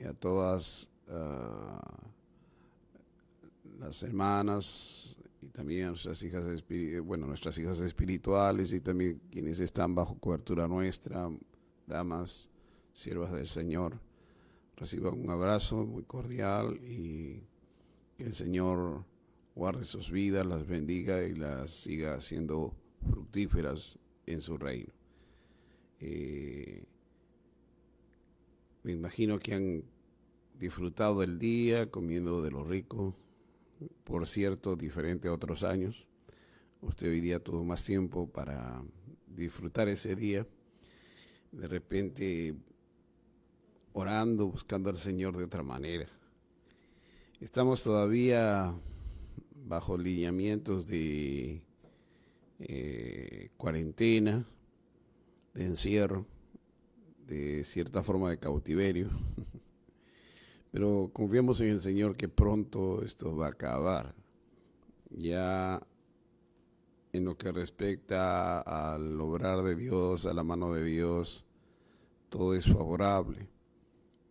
y a todas las hermanas y también a nuestras hijas, nuestras hijas espirituales y también quienes están bajo cobertura nuestra, damas, siervas del Señor. Reciban un abrazo muy cordial y que el Señor guarde sus vidas, las bendiga y las siga haciendo fructíferas en su reino. Me imagino que han disfrutado del día comiendo de lo rico, por cierto, diferente a otros años. Usted hoy día tuvo más tiempo para disfrutar ese día, de repente orando, buscando al Señor de otra manera. Estamos todavía bajo lineamientos de cuarentena, de encierro, de cierta forma de cautiverio. Pero confiamos en el Señor que pronto esto va a acabar. Ya en lo que respecta al obrar de Dios, a la mano de Dios, todo es favorable.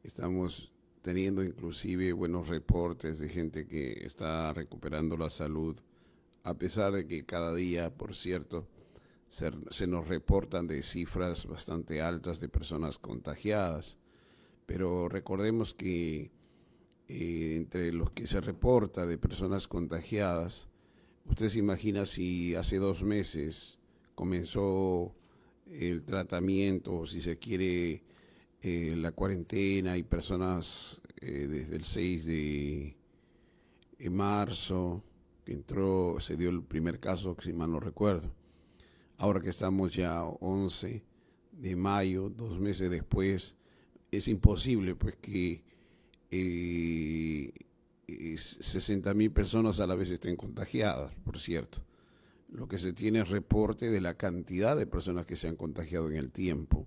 Estamos teniendo inclusive buenos reportes de gente que está recuperando la salud, a pesar de que cada día, por cierto, se nos reportan de cifras bastante altas de personas contagiadas. Pero recordemos que entre los que se reporta de personas contagiadas, usted se imagina si hace 2 meses comenzó el tratamiento, si se quiere, la cuarentena y personas desde el 6 de marzo que se dio el primer caso, si mal no recuerdo. Ahora que estamos ya 11 de mayo, 2 meses después, es imposible pues que 60.000 personas a la vez estén contagiadas, por cierto. Lo que se tiene es reporte de la cantidad de personas que se han contagiado en el tiempo.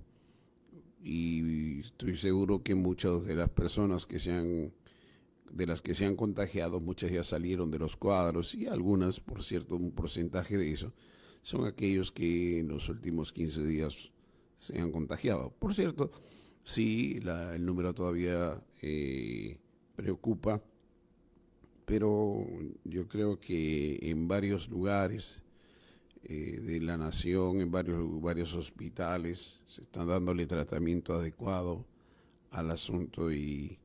Y estoy seguro que muchas de las personas de las que se han contagiado, muchas ya salieron de los cuadros y algunas, por cierto, un porcentaje de eso, son aquellos que en los últimos 15 días se han contagiado. Por cierto, sí, el número todavía preocupa, pero yo creo que en varios lugares de la nación, en varios hospitales, se están dándole tratamiento adecuado al asunto y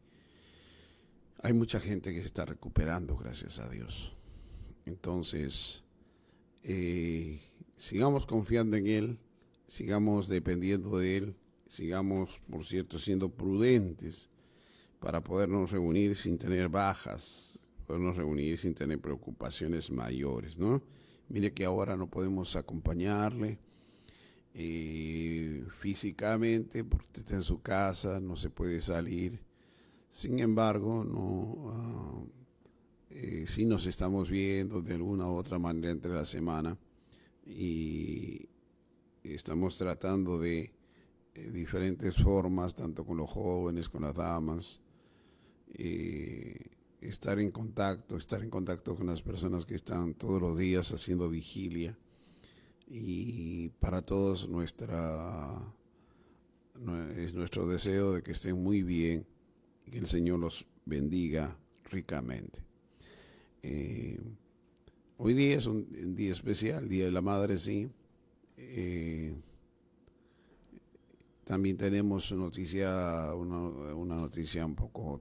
hay mucha gente que se está recuperando, gracias a Dios. Entonces, sigamos confiando en Él, sigamos dependiendo de Él, sigamos, por cierto, siendo prudentes para podernos reunir sin tener bajas, podernos reunir sin tener preocupaciones mayores, ¿no? Mire que ahora no podemos acompañarle físicamente porque está en su casa, no se puede salir. Sin embargo, sí nos estamos viendo de alguna u otra manera entre la semana y estamos tratando de diferentes formas, tanto con los jóvenes, con las damas, estar en contacto con las personas que están todos los días haciendo vigilia. Y para todos es nuestro deseo de que estén muy bien y que el Señor los bendiga ricamente. Hoy día es un día especial, Día de la Madre, sí. También tenemos una noticia un poco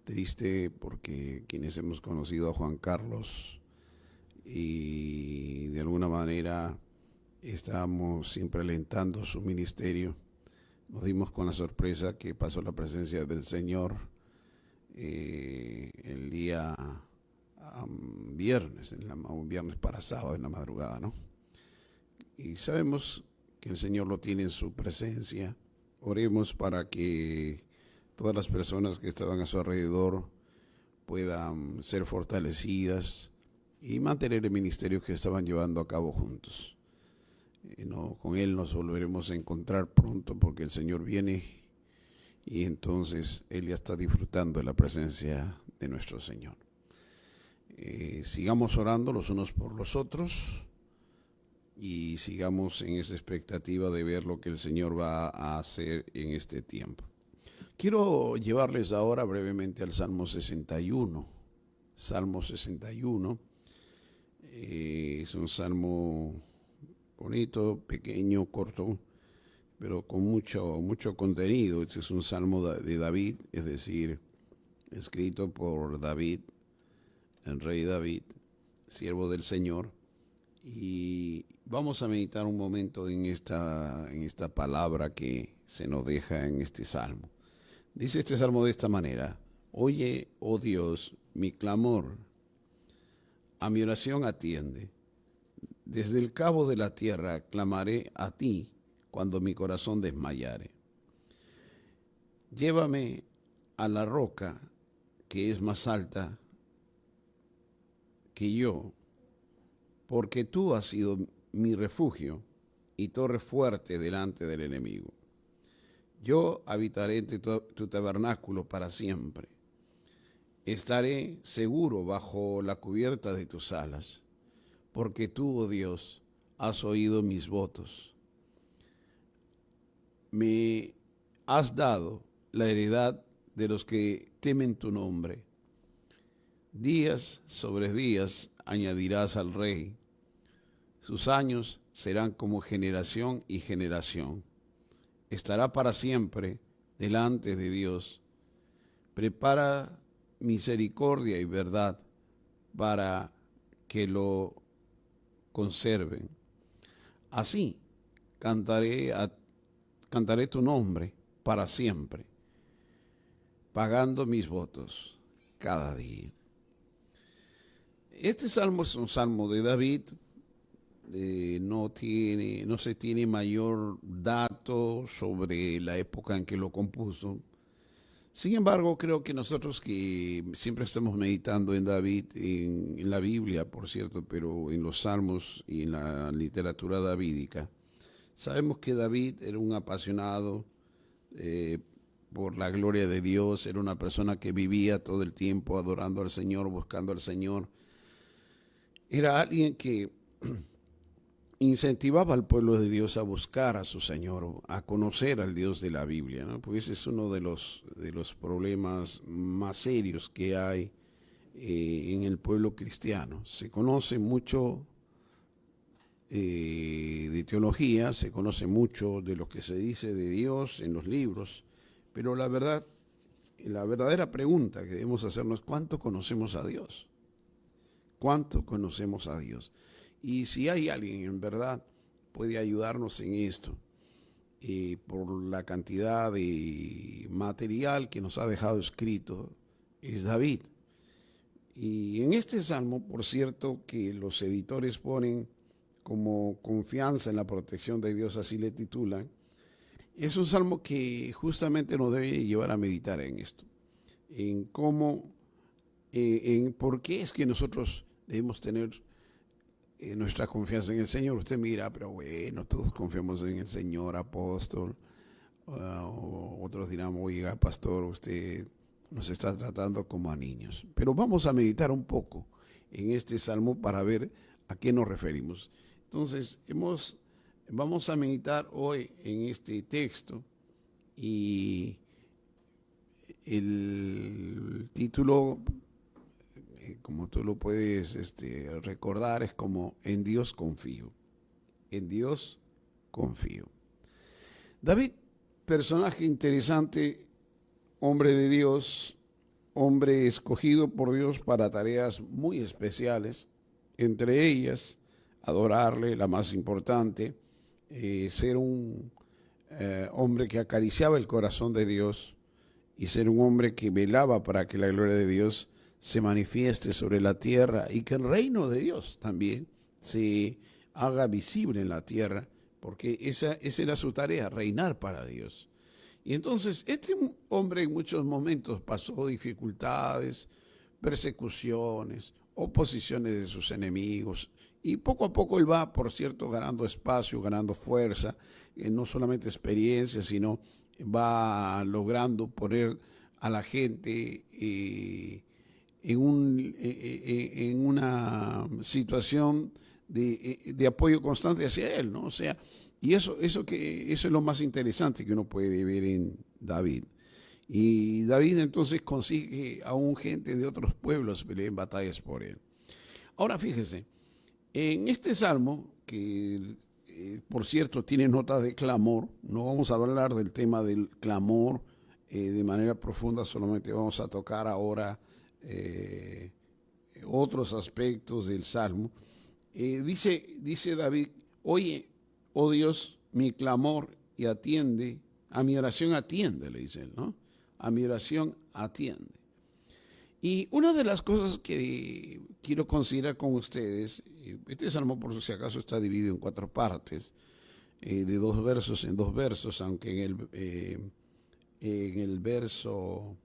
triste porque quienes hemos conocido a Juan Carlos y de alguna manera estábamos siempre alentando su ministerio, nos dimos con la sorpresa que pasó la presencia del Señor el día viernes, un viernes para sábado en la madrugada, ¿no? Y sabemos que el Señor lo tiene en su presencia. Oremos para que todas las personas que estaban a su alrededor puedan ser fortalecidas y mantener el ministerio que estaban llevando a cabo juntos. Con Él nos volveremos a encontrar pronto porque el Señor viene y entonces Él ya está disfrutando de la presencia de nuestro Señor. Sigamos orando los unos por los otros y sigamos en esa expectativa de ver lo que el Señor va a hacer en este tiempo. Quiero llevarles ahora brevemente al Salmo 61. Salmo 61 es un salmo bonito, pequeño, corto, pero con mucho contenido. Este es un salmo de David, es decir, escrito por David, el rey David, siervo del Señor. Y vamos a meditar un momento en esta palabra que se nos deja en este salmo. Dice este salmo de esta manera: oye, oh Dios, mi clamor, a mi oración atiende. Desde el cabo de la tierra clamaré a ti cuando mi corazón desmayare. Llévame a la roca que es más alta que yo, porque tú has sido mi refugio y torre fuerte delante del enemigo. Yo habitaré en tu tabernáculo para siempre. Estaré seguro bajo la cubierta de tus alas, porque tú, oh Dios, has oído mis votos. Me has dado la heredad de los que temen tu nombre. Días sobre días añadirás al rey. Sus años serán como generación y generación. Estará para siempre delante de Dios. Prepara misericordia y verdad para que lo conserven. Así cantaré tu nombre para siempre, pagando mis votos cada día. Este salmo es un salmo de David. No se tiene mayor dato sobre la época en que lo compuso. Sin embargo, creo que nosotros que siempre estamos meditando en David, en la Biblia, por cierto, pero en los salmos y en la literatura davídica, sabemos que David era un apasionado por la gloria de Dios, era una persona que vivía todo el tiempo adorando al Señor, buscando al Señor. Era alguien que incentivaba al pueblo de Dios a buscar a su Señor, a conocer al Dios de la Biblia, ¿no? Porque ese es uno de los problemas más serios que hay en el pueblo cristiano. Se conoce mucho de teología, se conoce mucho de lo que se dice de Dios en los libros, pero la verdadera pregunta que debemos hacernos: ¿cuánto conocemos a Dios? ¿Cuánto conocemos a Dios? Y si hay alguien en verdad puede ayudarnos en esto, por la cantidad de material que nos ha dejado escrito, es David. Y en este salmo, por cierto, que los editores ponen como confianza en la protección de Dios, así le titulan, es un salmo que justamente nos debe llevar a meditar en esto, en cómo, en por qué es que nosotros debemos tener nuestra confianza en el Señor. Usted mira, pero bueno, todos confiamos en el Señor, apóstol. Otros dirán: oiga, pastor, usted nos está tratando como a niños. Pero vamos a meditar un poco en este salmo para ver a qué nos referimos. Entonces, vamos a meditar hoy en este texto, y el título, como tú lo puedes recordar, es como En Dios confío. En Dios confío. David, personaje interesante, hombre de Dios, hombre escogido por Dios para tareas muy especiales, entre ellas adorarle, la más importante, ser un hombre que acariciaba el corazón de Dios y ser un hombre que velaba para que la gloria de Dios se manifieste sobre la tierra y que el reino de Dios también se haga visible en la tierra, porque esa era su tarea, reinar para Dios. Y entonces este hombre en muchos momentos pasó dificultades, persecuciones, oposiciones de sus enemigos, y poco a poco él va, por cierto, ganando espacio, ganando fuerza, no solamente experiencia, sino va logrando poner a la gente en una situación de apoyo constante hacia él, ¿no? O sea, y eso es lo más interesante que uno puede ver en David. Y David entonces consigue a un gente de otros pueblos peleen batallas por él. Ahora fíjese, en este salmo, que por cierto tiene nota de clamor, no vamos a hablar del tema del clamor de manera profunda, solamente vamos a tocar ahora otros aspectos del salmo. Dice David, oye, oh Dios, mi clamor y atiende, a mi oración atiende, le dice él, ¿no? A mi oración atiende. Y una de las cosas que quiero considerar con ustedes, este salmo por si acaso está dividido en 4 partes, de 2 versos en 2 versos, aunque en el verso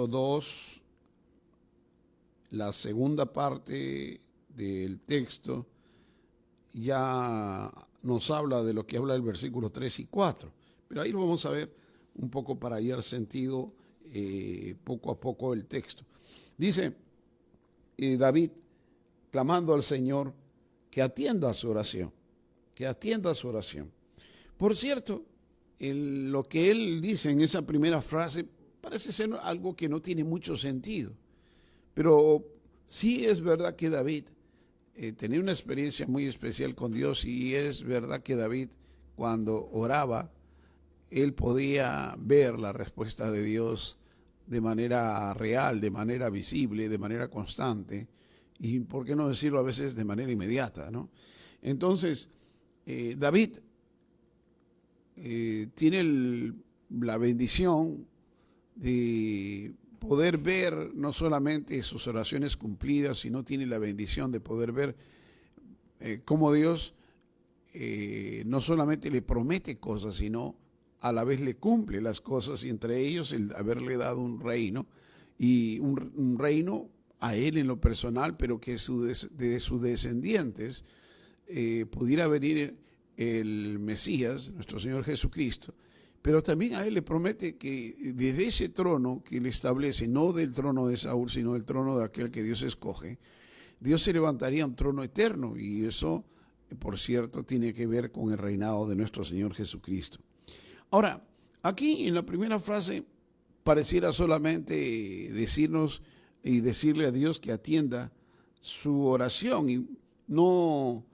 2, la segunda parte del texto ya nos habla de lo que habla el versículo 3 y 4, pero ahí lo vamos a ver un poco para hallar sentido poco a poco el texto. Dice David, clamando al Señor, que atienda su oración, que atienda su oración. Por cierto, lo que él dice en esa primera frase parece ser algo que no tiene mucho sentido, pero sí es verdad que David tenía una experiencia muy especial con Dios, y es verdad que David, cuando oraba, él podía ver la respuesta de Dios de manera real, de manera visible, de manera constante, y por qué no decirlo a veces de manera inmediata, ¿no? Entonces, David tiene la bendición de poder ver no solamente sus oraciones cumplidas, sino tiene la bendición de poder ver cómo Dios no solamente le promete cosas, sino a la vez le cumple las cosas, y entre ellos el haberle dado un reino, y un reino a él en lo personal, pero que de sus descendientes pudiera venir el Mesías, nuestro Señor Jesucristo. Pero también a él le promete que desde ese trono que él establece, no del trono de Saúl, sino del trono de aquel que Dios escoge, Dios se levantaría un trono eterno, y eso, por cierto, tiene que ver con el reinado de nuestro Señor Jesucristo. Ahora, aquí en la primera frase pareciera solamente decirnos y decirle a Dios que atienda su oración, y no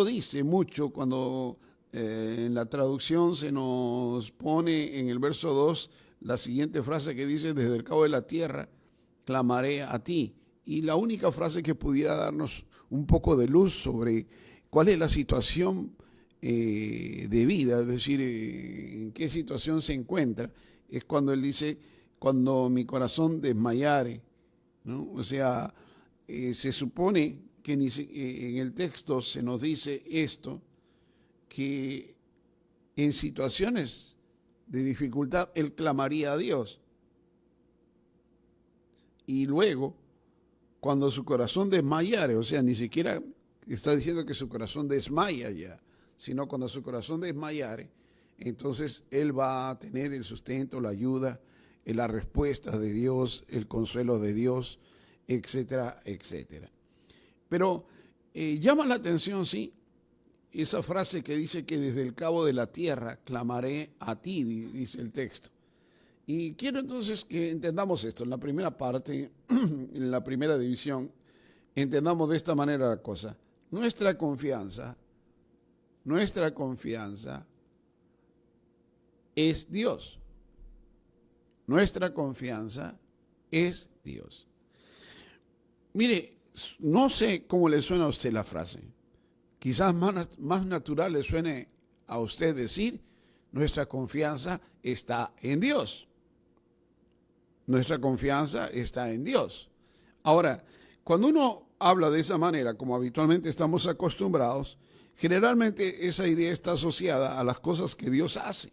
dice mucho cuando en la traducción se nos pone en el verso 2 la siguiente frase que dice: desde el cabo de la tierra clamaré a ti. Y la única frase que pudiera darnos un poco de luz sobre cuál es la situación de vida, es decir, en qué situación se encuentra, es cuando él dice: cuando mi corazón desmayare, ¿no? O sea, se supone que en el texto se nos dice esto, que en situaciones de dificultad él clamaría a Dios. Y luego, cuando su corazón desmayare, o sea, ni siquiera está diciendo que su corazón desmaya ya, sino cuando su corazón desmayare, entonces él va a tener el sustento, la ayuda, la respuesta de Dios, el consuelo de Dios, etcétera, etcétera. Pero llama la atención, sí, esa frase que dice que desde el cabo de la tierra clamaré a ti, dice el texto. Y quiero entonces que entendamos esto. En la primera parte, en la primera división, entendamos de esta manera la cosa. Nuestra confianza es Dios. Nuestra confianza es Dios. Mire, no sé cómo le suena a usted la frase. Quizás más natural le suene a usted decir: nuestra confianza está en Dios. Nuestra confianza está en Dios. Ahora, cuando uno habla de esa manera, como habitualmente estamos acostumbrados, generalmente esa idea está asociada a las cosas que Dios hace.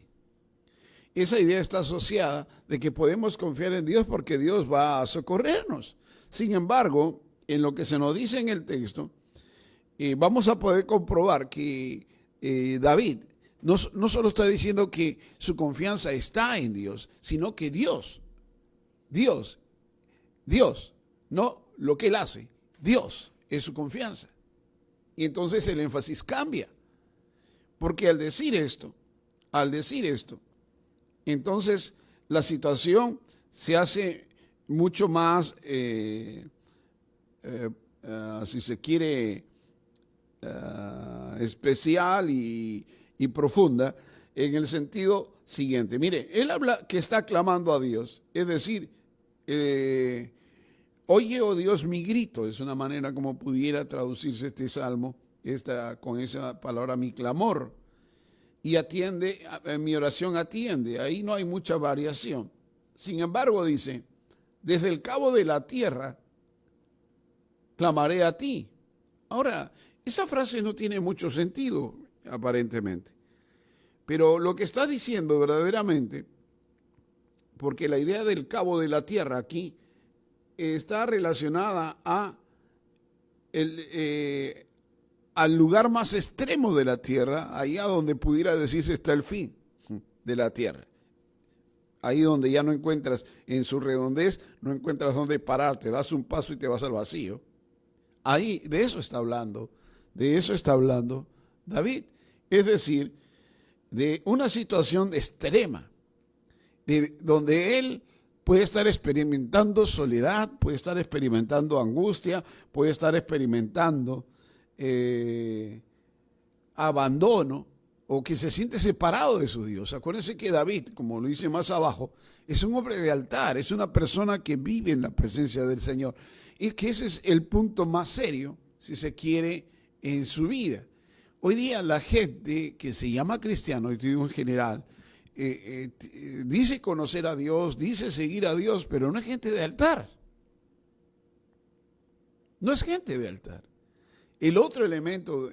Esa idea está asociada de que podemos confiar en Dios porque Dios va a socorrernos. Sin embargo, en lo que se nos dice en el texto, vamos a poder comprobar que David no solo está diciendo que su confianza está en Dios, sino que Dios, no lo que él hace, Dios es su confianza. Y entonces el énfasis cambia, porque al decir esto, al decir esto. Entonces, la situación se hace mucho más, si se quiere, especial y profunda, en el sentido siguiente. Mire, él habla que está clamando a Dios, es decir, oye, oh Dios, mi grito, es una manera como pudiera traducirse este salmo, con esa palabra, mi clamor, y atiende, mi oración atiende, ahí no hay mucha variación. Sin embargo, dice, desde el cabo de la tierra clamaré a ti. Ahora, esa frase no tiene mucho sentido, aparentemente. Pero lo que está diciendo verdaderamente, porque la idea del cabo de la tierra aquí está relacionada al lugar más extremo de la tierra, allá donde pudiera decirse está el fin de la tierra. Ahí donde ya no encuentras, en su redondez, no encuentras dónde pararte, das un paso y te vas al vacío. Ahí, de eso está hablando David. Es decir, de una situación extrema, donde él puede estar experimentando soledad, puede estar experimentando angustia, puede estar experimentando abandono, o que se siente separado de su Dios. Acuérdense que David, como lo dice más abajo, es un hombre de altar, es una persona que vive en la presencia del Señor. Y que ese es el punto más serio, si se quiere, en su vida. Hoy día la gente que se llama cristiano, y te digo en general, dice conocer a Dios, dice seguir a Dios, pero no es gente de altar. No es gente de altar. El otro elemento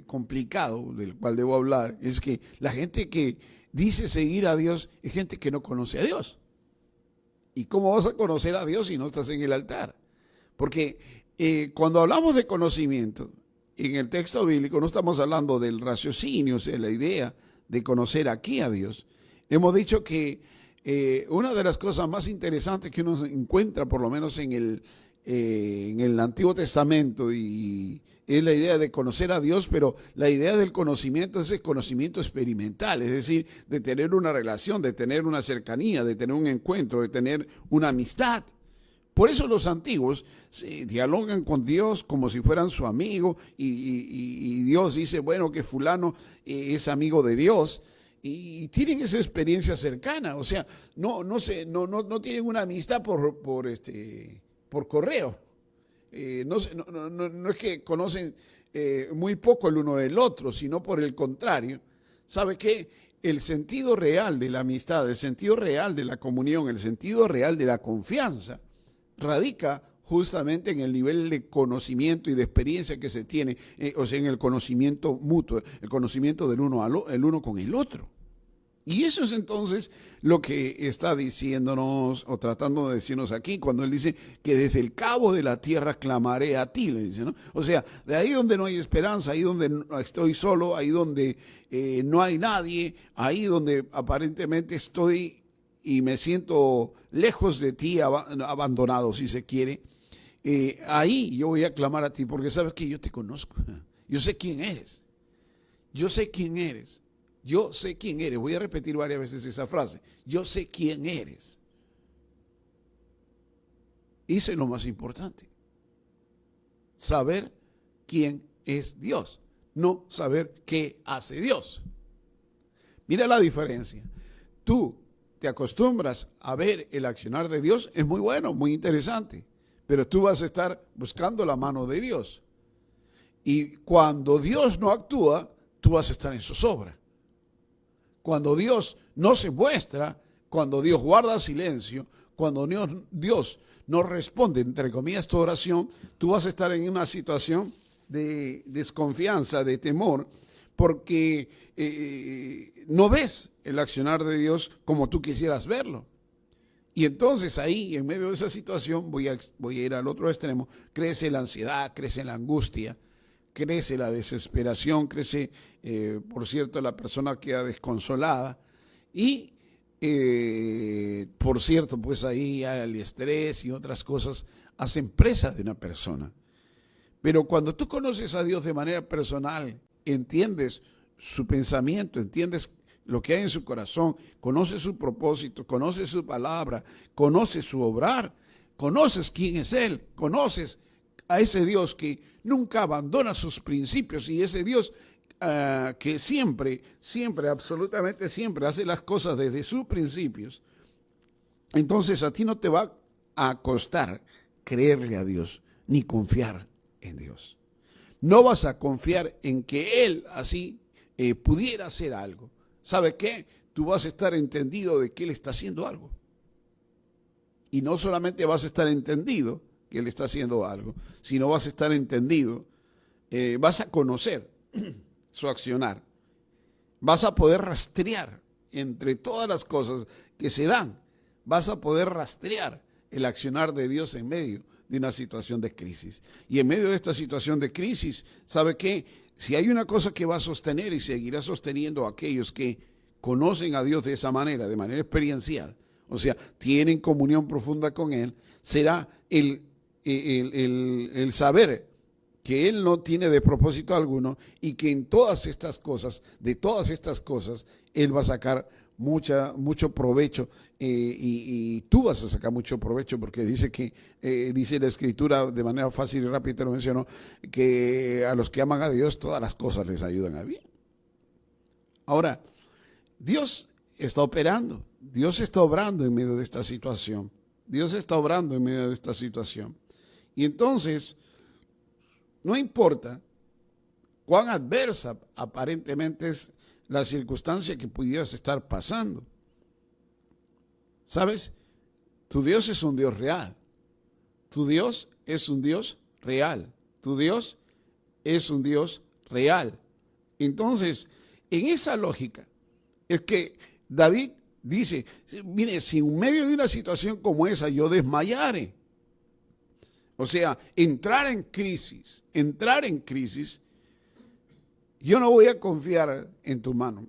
complicado del cual debo hablar es que la gente que dice seguir a Dios es gente que no conoce a Dios. ¿Y cómo vas a conocer a Dios si no estás en el altar? Porque cuando hablamos de conocimiento, en el texto bíblico no estamos hablando del raciocinio, o sea, la idea de conocer aquí a Dios. Hemos dicho que una de las cosas más interesantes que uno encuentra, por lo menos en el Antiguo Testamento, y es la idea de conocer a Dios, pero la idea del conocimiento es el conocimiento experimental, es decir, de tener una relación, de tener una cercanía, de tener un encuentro, de tener una amistad. Por eso los antiguos dialogan con Dios como si fueran su amigo, y Dios dice, bueno, que fulano es amigo de Dios, y tienen esa experiencia cercana. O sea, no tienen una amistad por correo. No es que conocen muy poco el uno del otro, sino por el contrario. ¿Sabe qué? El sentido real de la amistad, el sentido real de la comunión, el sentido real de la confianza radica justamente en el nivel de conocimiento y de experiencia que se tiene, o sea, en el conocimiento mutuo, el conocimiento del uno con el otro. Y eso es entonces lo que está diciéndonos o tratando de decirnos aquí, cuando él dice que desde el cabo de la tierra clamaré a ti, le dice, ¿no? O sea, de ahí donde no hay esperanza, ahí donde estoy solo, ahí donde no hay nadie, ahí donde aparentemente estoy y me siento lejos de ti, abandonado si se quiere, ahí yo voy a clamar a ti, porque sabes que yo te conozco, yo sé quién eres, yo sé quién eres. Yo sé quién eres. Voy a repetir varias veces esa frase. Yo sé quién eres. Eso es lo más importante. Saber quién es Dios. No saber qué hace Dios. Mira la diferencia. Tú te acostumbras a ver el accionar de Dios. Es muy bueno, muy interesante. Pero tú vas a estar buscando la mano de Dios. Y cuando Dios no actúa, tú vas a estar en zozobra. Cuando Dios no se muestra, cuando Dios guarda silencio, cuando Dios no responde, entre comillas, tu oración, tú vas a estar en una situación de desconfianza, de temor, porque no ves el accionar de Dios como tú quisieras verlo. Y entonces ahí, en medio de esa situación, voy a ir al otro extremo, crece la ansiedad, crece la angustia, crece la desesperación, crece, por cierto, la persona queda desconsolada y, por cierto, pues ahí el estrés y otras cosas hacen presa de una persona. Pero cuando tú conoces a Dios de manera personal, entiendes su pensamiento, entiendes lo que hay en su corazón, conoces su propósito, conoces su palabra, conoces su obrar, conoces quién es Él, conoces a ese Dios que nunca abandona sus principios y ese Dios que siempre, absolutamente siempre hace las cosas desde sus principios. Entonces a ti no te va a costar creerle a Dios ni confiar en Dios. No vas a confiar en que Él así pudiera hacer algo. ¿Sabe qué? Tú vas a estar entendido de que Él está haciendo algo. Y no solamente vas a estar entendido que Él está haciendo algo, sino vas a estar entendido, vas a conocer su accionar. Vas a poder rastrear entre todas las cosas que se dan. Vas a poder rastrear el accionar de Dios en medio de una situación de crisis. Y en medio de esta situación de crisis, ¿sabe qué? Si hay una cosa que va a sostener y seguirá sosteniendo a aquellos que conocen a Dios de esa manera, de manera experiencial, o sea, tienen comunión profunda con Él, será el saber que Él no tiene de propósito alguno y que en todas estas cosas, de todas estas cosas, Él va a sacar mucho provecho y tú vas a sacar mucho provecho porque dice que, dice la Escritura de manera fácil y rápida, te lo menciono, que a los que aman a Dios todas las cosas les ayudan a bien. Ahora, Dios está operando, Dios está obrando en medio de esta situación, Dios está obrando en medio de esta situación. Y entonces, no importa cuán adversa aparentemente es la circunstancia que pudieras estar pasando. ¿Sabes? Tu Dios es un Dios real. Tu Dios es un Dios real. Tu Dios es un Dios real. Entonces, en esa lógica, es que David dice, mire, si en medio de una situación como esa yo desmayare, o sea, entrar en crisis, yo no voy a confiar en tu mano.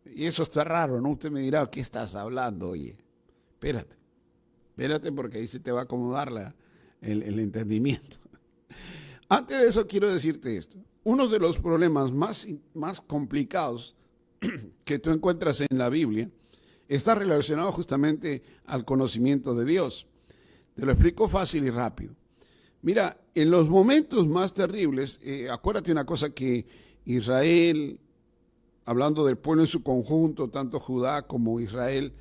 Y eso está raro, ¿no? Usted me dirá, ¿qué estás hablando? Oye, espérate porque ahí se te va a acomodar el entendimiento. Antes de eso quiero decirte esto. Uno de los problemas más complicados que tú encuentras en la Biblia está relacionado justamente al conocimiento de Dios. Te lo explico fácil y rápido. Mira, en los momentos más terribles, acuérdate una cosa que Israel, hablando del pueblo en su conjunto, tanto Judá como Israel,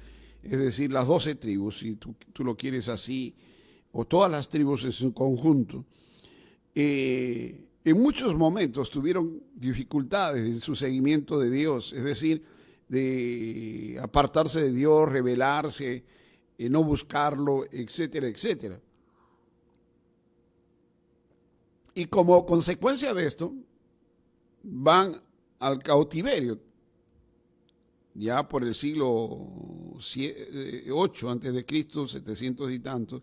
es decir, las 12 tribus, si tú lo quieres así, o todas las tribus en su conjunto, en muchos momentos tuvieron dificultades en su seguimiento de Dios, es decir, de apartarse de Dios, rebelarse, no buscarlo, etcétera, etcétera. Y como consecuencia de esto, van al cautiverio, ya por el siglo 8 antes de Cristo, 700 y tantos,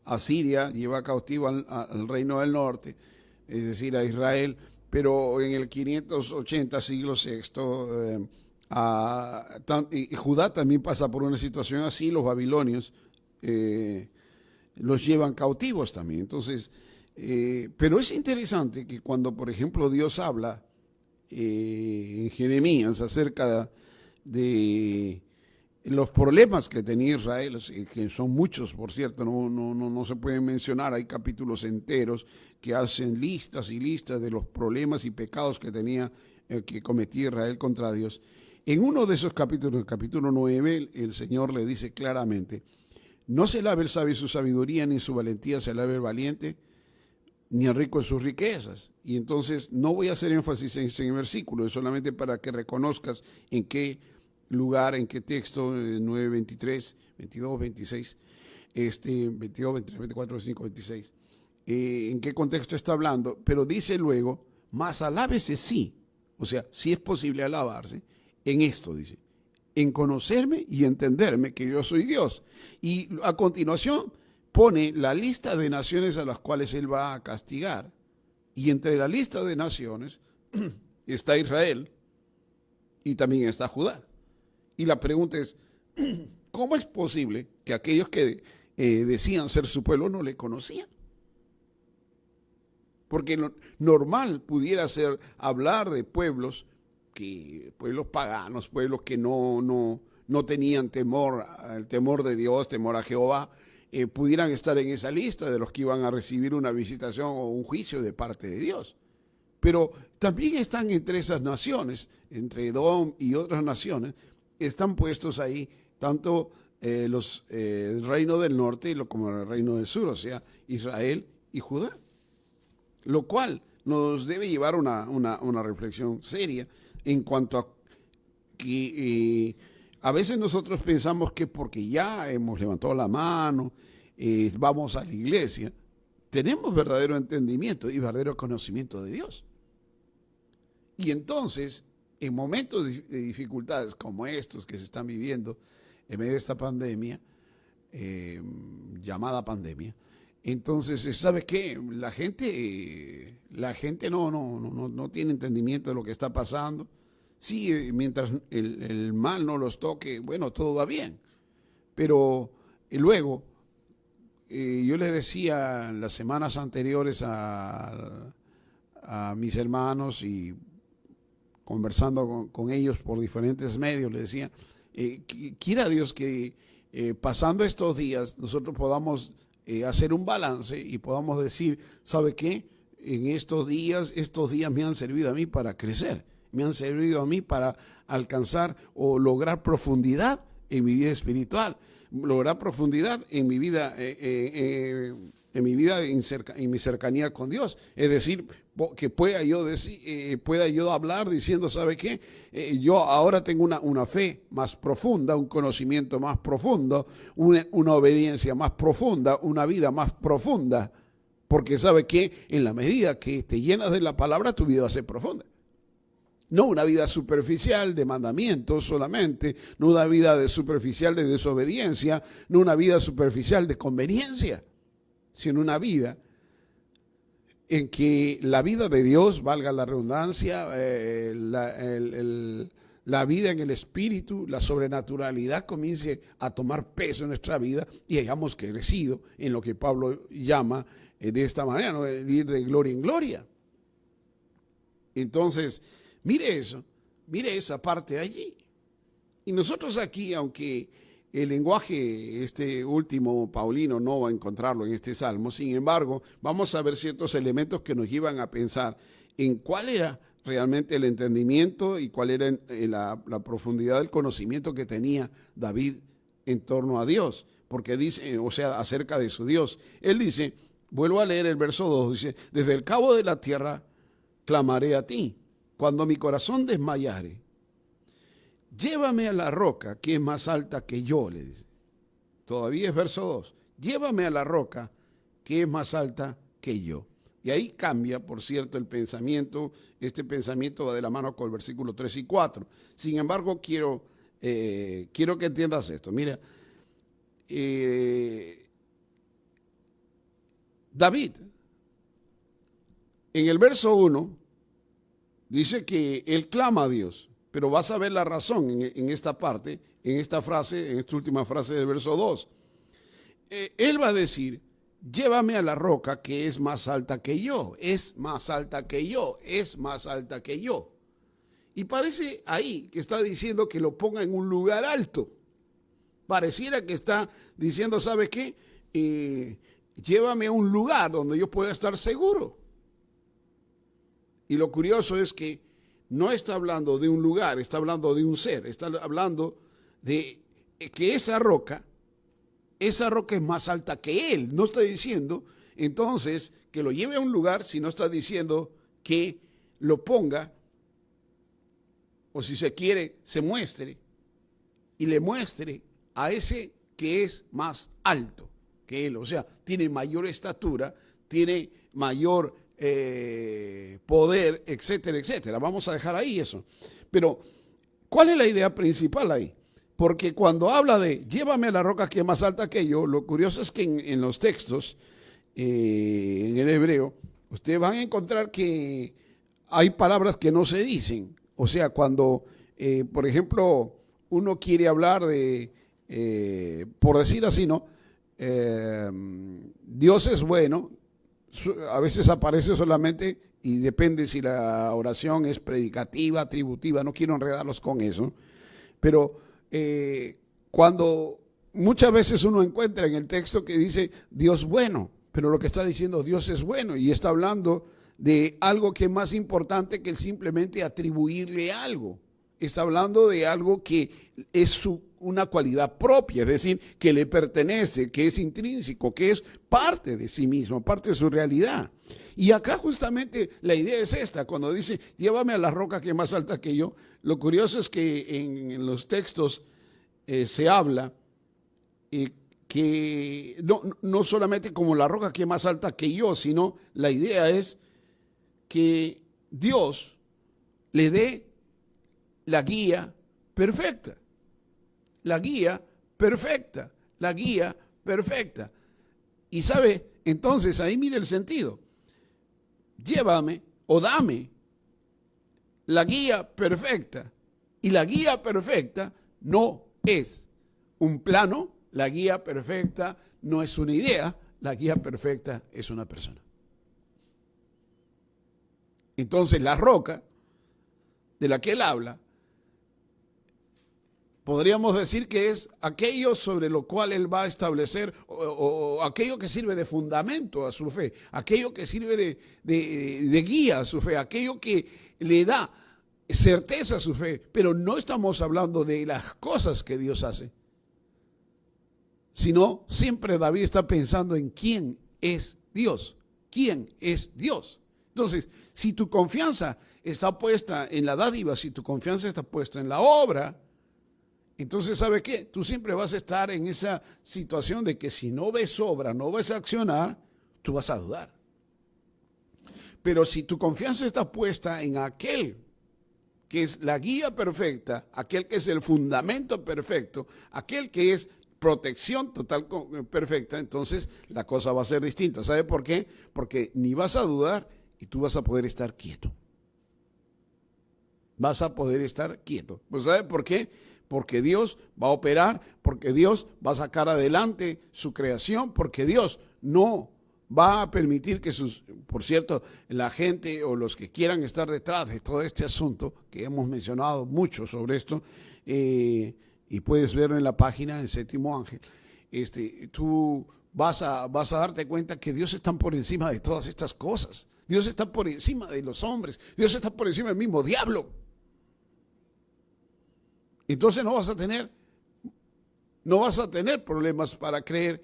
a Siria lleva cautivo al reino del norte, es decir, a Israel, pero en el 580, siglo VI, y Judá también pasa por una situación así, los babilonios los llevan cautivos también. Entonces, pero es interesante que cuando, por ejemplo, Dios habla en Jeremías acerca de los problemas que tenía Israel, que son muchos, por cierto, no se pueden mencionar, hay capítulos enteros que hacen listas y listas de los problemas y pecados que que cometía Israel contra Dios. En uno de esos capítulos, el capítulo 9, el Señor le dice claramente: no se alabe el sabio en su sabiduría, ni en su valentía se alabe el valiente, ni el rico en sus riquezas. Y entonces no voy a hacer énfasis en ese versículo, es solamente para que reconozcas en qué lugar, en qué texto, 9, 23, 22, 26, 22, 23, 24, 25, 26, en qué contexto está hablando, pero dice luego, mas alábese sí, o sea, sí es posible alabarse, en esto dice, en conocerme y entenderme que yo soy Dios. Y a continuación pone la lista de naciones a las cuales Él va a castigar. Y entre la lista de naciones está Israel y también está Judá. Y la pregunta es, ¿cómo es posible que aquellos que decían ser su pueblo no le conocían? Porque normal pudiera ser hablar de pueblos paganos, pueblos que no tenían temor, el temor de Dios, temor a Jehová, pudieran estar en esa lista de los que iban a recibir una visitación o un juicio de parte de Dios. Pero también están entre esas naciones, entre Edom y otras naciones, están puestos ahí tanto el reino del norte como el reino del sur, o sea, Israel y Judá. Lo cual nos debe llevar a una reflexión seria en cuanto a que a veces nosotros pensamos que porque ya hemos levantado la mano, vamos a la iglesia, tenemos verdadero entendimiento y verdadero conocimiento de Dios. Y entonces, en momentos de dificultades como estos que se están viviendo en medio de esta pandemia, llamada pandemia, entonces, ¿sabe qué? La gente no tiene entendimiento de lo que está pasando. Sí, mientras el mal no los toque, bueno, todo va bien. Pero luego, yo les decía en las semanas anteriores a mis hermanos y conversando con ellos por diferentes medios, les decía, quiera Dios que pasando estos días nosotros podamos hacer un balance y podamos decir, ¿sabe qué? En estos días me han servido a mí para crecer, me han servido a mí para alcanzar o lograr profundidad en mi vida espiritual, lograr profundidad en mi vida, en mi cercanía con Dios. Es decir, que pueda yo hablar diciendo, ¿sabe qué? Yo ahora tengo una fe más profunda, un conocimiento más profundo, una obediencia más profunda, una vida más profunda. Porque ¿sabe qué? En la medida que te llenas de la palabra, tu vida va a ser profunda. No una vida superficial de mandamientos solamente, no una vida superficial de desobediencia, no una vida superficial de conveniencia, sino una vida en que la vida de Dios, valga la redundancia, la vida en el espíritu, la sobrenaturalidad comience a tomar peso en nuestra vida y hayamos crecido en lo que Pablo llama de esta manera, ¿no? De ir de gloria en gloria. Entonces, mire eso, mire esa parte allí. Y nosotros aquí, aunque el lenguaje último paulino no va a encontrarlo en este salmo, sin embargo, vamos a ver ciertos elementos que nos llevan a pensar en cuál era realmente el entendimiento y cuál era la profundidad del conocimiento que tenía David en torno a Dios, porque dice, o sea, acerca de su Dios. Él dice, vuelvo a leer el verso 2, dice, desde el cabo de la tierra clamaré a ti, cuando mi corazón desmayare. Llévame a la roca que es más alta que yo, le dice. Todavía es verso 2. Llévame a la roca que es más alta que yo. Y ahí cambia, por cierto, el pensamiento. Este pensamiento va de la mano con el versículo 3 y 4. Sin embargo, quiero que entiendas esto. Mira, David, en el verso 1, dice que él clama a Dios. Pero vas a ver la razón en esta parte, en esta frase, en esta última frase del verso 2. Él va a decir, llévame a la roca que es más alta que yo, es más alta que yo, es más alta que yo. Y parece ahí que está diciendo que lo ponga en un lugar alto. Pareciera que está diciendo, ¿sabe qué? Llévame a un lugar donde yo pueda estar seguro. Y lo curioso es que no está hablando de un lugar, está hablando de un ser, está hablando de que esa roca es más alta que él. No está diciendo entonces que lo lleve a un lugar, sino está diciendo que lo ponga, o si se quiere, se muestre y le muestre a ese que es más alto que él. O sea, tiene mayor estatura, tiene mayor poder, etcétera, etcétera. Vamos a dejar ahí eso. Pero, ¿cuál es la idea principal ahí? Porque cuando habla de llévame a la roca que es más alta que yo, lo curioso es que en los textos, en el hebreo, ustedes van a encontrar que hay palabras que no se dicen. O sea, cuando, por ejemplo, uno quiere hablar de, por decir así, ¿no? Dios es bueno. a veces aparece solamente, y depende si la oración es predicativa, atributiva, no quiero enredarlos con eso, pero cuando muchas veces uno encuentra en el texto que dice Dios bueno, pero lo que está diciendo Dios es bueno, y está hablando de algo que es más importante que el simplemente atribuirle algo. Está hablando de algo que es una cualidad propia, es decir, que le pertenece, que es intrínseco, que es parte de sí mismo, parte de su realidad. Y acá justamente la idea es esta, cuando dice, llévame a la roca que es más alta que yo. Lo curioso es que en los textos se habla que no solamente como la roca que es más alta que yo, sino la idea es que Dios le dé la guía perfecta, la guía perfecta, la guía perfecta. Y sabe, entonces ahí mire el sentido. Llévame o dame la guía perfecta. Y la guía perfecta no es un plano, la guía perfecta no es una idea, la guía perfecta es una persona. Entonces la roca de la que él habla, podríamos decir que es aquello sobre lo cual él va a establecer o aquello que sirve de fundamento a su fe, aquello que sirve de guía a su fe, aquello que le da certeza a su fe. Pero no estamos hablando de las cosas que Dios hace, sino siempre David está pensando en quién es Dios, quién es Dios. Entonces, si tu confianza está puesta en la dádiva, si tu confianza está puesta en la obra, entonces, ¿sabe qué? Tú siempre vas a estar en esa situación de que si no ves obra, no ves accionar, tú vas a dudar. Pero si tu confianza está puesta en aquel que es la guía perfecta, aquel que es el fundamento perfecto, aquel que es protección total perfecta, entonces la cosa va a ser distinta. ¿Sabe por qué? Porque ni vas a dudar y tú vas a poder estar quieto. Vas a poder estar quieto. Pues ¿sabe por qué? Porque Dios va a operar, porque Dios va a sacar adelante su creación, porque Dios no va a permitir que por cierto, la gente o los que quieran estar detrás de todo este asunto, que hemos mencionado mucho sobre esto, y puedes verlo en la página en Séptimo Ángel, tú vas a darte cuenta que Dios está por encima de todas estas cosas. Dios está por encima de los hombres, Dios está por encima del mismo diablo. Entonces no vas a tener problemas para creer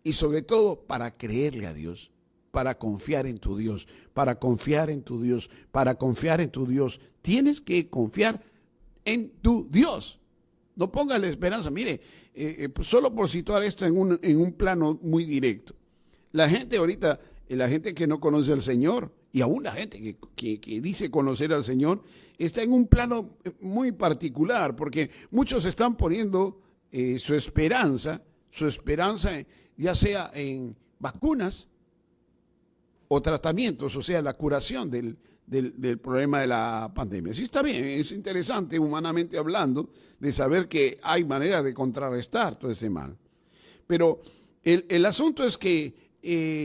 y sobre todo para creerle a Dios, para confiar en tu Dios, para confiar en tu Dios, para confiar en tu Dios. Tienes que confiar en tu Dios. No pongas la esperanza. Mire, solo por situar esto en un plano muy directo. La gente ahorita, la gente que no conoce al Señor, y aún la gente que dice conocer al Señor, está en un plano muy particular, porque muchos están poniendo su esperanza ya sea en vacunas o tratamientos, o sea, la curación del problema de la pandemia. Sí, está bien, es interesante humanamente hablando de saber que hay manera de contrarrestar todo ese mal. Pero el asunto es que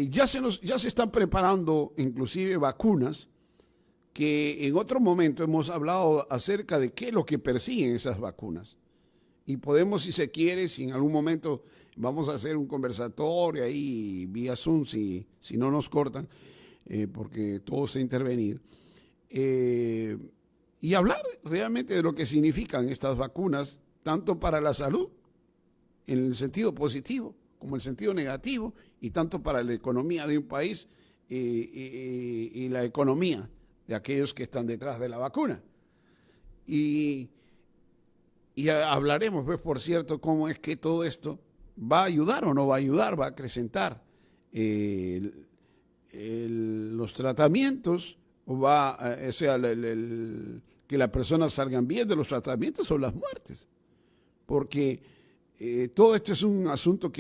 ya se están preparando inclusive vacunas que en otro momento hemos hablado acerca de qué es lo que persiguen esas vacunas. Y podemos, si se quiere, si en algún momento vamos a hacer un conversatorio ahí vía Zoom, si no nos cortan, porque todo se ha intervenido, y hablar realmente de lo que significan estas vacunas, tanto para la salud, en el sentido positivo, como el sentido negativo, y tanto para la economía de un país y la economía de aquellos que están detrás de la vacuna. Y hablaremos, pues, por cierto, cómo es que todo esto va a ayudar o no va a ayudar, va a acrecentar los tratamientos, o que las personas salgan bien de los tratamientos o las muertes. Porque todo esto es un asunto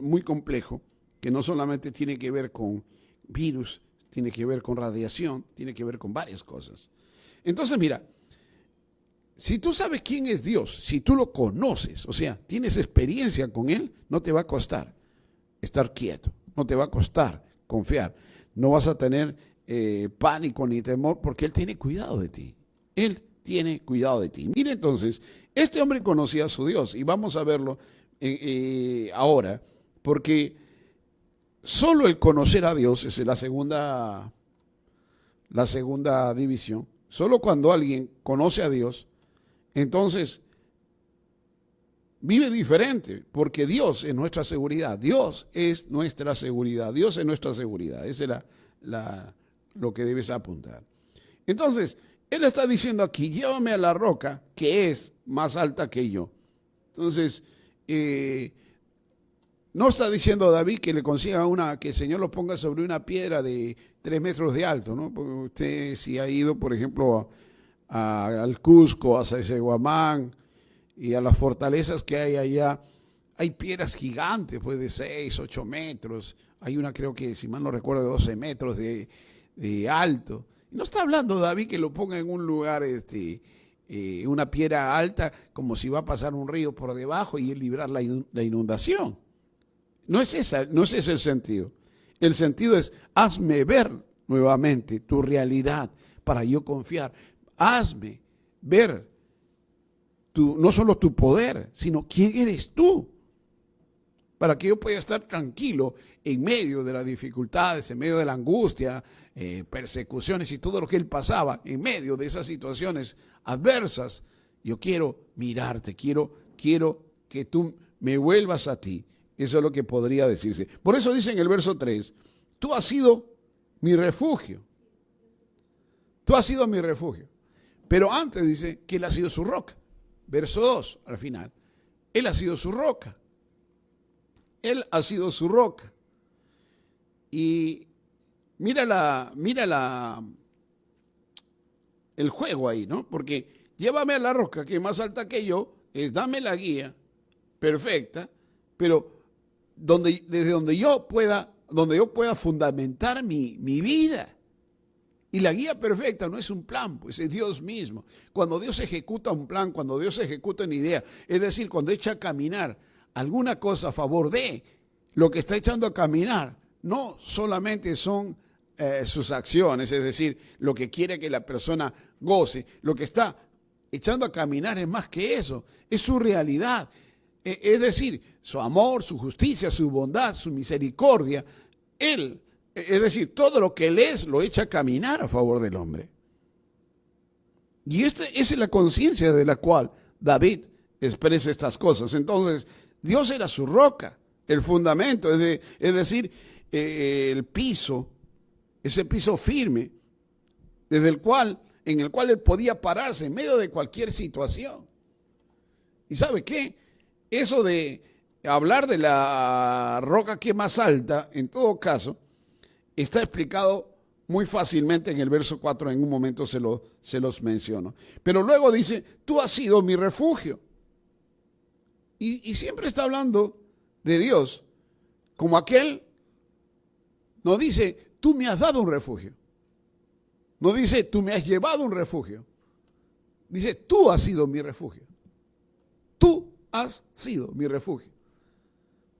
muy complejo, que no solamente tiene que ver con virus, tiene que ver con radiación, tiene que ver con varias cosas. Entonces, mira, si tú sabes quién es Dios, si tú lo conoces, o sea, tienes experiencia con Él, no te va a costar estar quieto, no te va a costar confiar. No vas a tener pánico ni temor porque Él tiene cuidado de ti. Él tiene cuidado de ti. Mire entonces, este hombre conocía a su Dios y vamos a verlo ahora porque solo el conocer a Dios es la segunda división. Solo cuando alguien conoce a Dios, entonces vive diferente, porque Dios es nuestra seguridad. Dios es nuestra seguridad. Dios es nuestra seguridad. Ese es lo que debes apuntar. Entonces, Él está diciendo aquí, llévame a la roca que es más alta que yo. Entonces, no está diciendo David que le consiga que el Señor lo ponga sobre una piedra de 3 metros de alto, ¿no? Porque usted si ha ido, por ejemplo, al Cusco, a Sacsayhuamán y a las fortalezas que hay allá, hay piedras gigantes, pues de 6, 8 metros. Hay una, creo que, si mal no recuerdo, de 12 metros de alto. Y no está hablando David que lo ponga en un lugar, una piedra alta, como si va a pasar un río por debajo y librar la inundación. No es ese el sentido. El sentido es, hazme ver nuevamente tu realidad para yo confiar. Hazme ver no solo tu poder, sino quién eres tú. Para que yo pueda estar tranquilo en medio de las dificultades, en medio de la angustia, persecuciones y todo lo que él pasaba, en medio de esas situaciones adversas. Yo quiero mirarte, quiero que tú me vuelvas a ti. Eso es lo que podría decirse. Por eso dice en el verso 3, tú has sido mi refugio. Tú has sido mi refugio. Pero antes dice que Él ha sido su roca. Verso 2, al final. Él ha sido su roca. Él ha sido su roca. Y mira el juego ahí, ¿no? Porque llévame a la roca que es más alta que yo, dame la guía perfecta, pero desde donde yo pueda fundamentar mi vida. Y la guía perfecta no es un plan, pues es Dios mismo. Cuando Dios ejecuta un plan, cuando Dios ejecuta una idea, es decir, cuando echa a caminar alguna cosa a favor de lo que está echando a caminar, no solamente son sus acciones, es decir, lo que quiere que la persona goce, lo que está echando a caminar es más que eso, es su realidad. Es decir, su amor, su justicia, su bondad, su misericordia. Él, es decir, todo lo que Él es, lo echa a caminar a favor del hombre. Y esa es la conciencia de la cual David expresa estas cosas. Entonces, Dios era su roca, el fundamento, es decir, el piso, ese piso firme, en el cual Él podía pararse en medio de cualquier situación. ¿Y sabe qué? Eso de hablar de la roca que es más alta, en todo caso, está explicado muy fácilmente en el verso 4, en un momento se los menciono. Pero luego dice, tú has sido mi refugio. Y siempre está hablando de Dios, como aquel, no dice, tú me has dado un refugio. No dice, tú me has llevado un refugio. Dice, tú has sido mi refugio. Tú has sido mi refugio.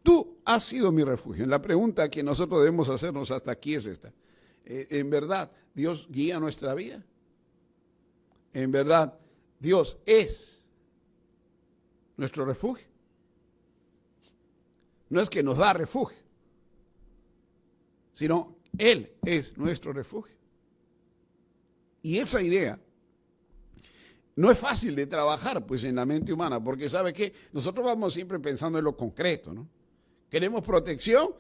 Tú has sido mi refugio. La pregunta que nosotros debemos hacernos hasta aquí es esta. ¿En verdad Dios guía nuestra vida? ¿En verdad Dios es nuestro refugio? No es que nos da refugio, sino Él es nuestro refugio. Y esa idea no es fácil de trabajar pues en la mente humana, porque ¿sabe qué? Nosotros vamos siempre pensando en lo concreto, ¿no? Queremos protección,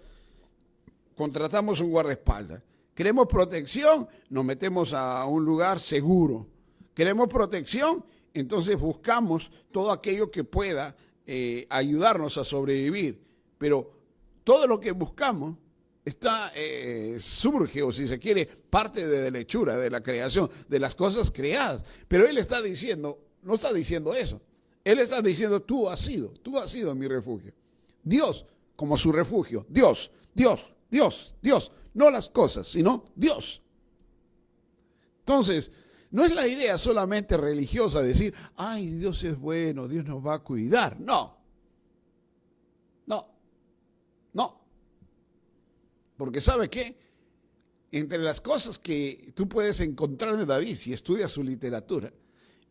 contratamos un guardaespaldas. Queremos protección, nos metemos a un lugar seguro. Queremos protección, entonces buscamos todo aquello que pueda ayudarnos a sobrevivir. Pero todo lo que buscamos surge, o si se quiere, parte de la hechura, de la creación, de las cosas creadas. Pero Él está diciendo, no está diciendo eso. Él está diciendo, tú has sido mi refugio. Dios como su refugio. Dios. No las cosas, sino Dios. Entonces, no es la idea solamente religiosa de decir, ay, Dios es bueno, Dios nos va a cuidar. No. Porque ¿sabe qué? Entre las cosas que tú puedes encontrar de David si estudias su literatura,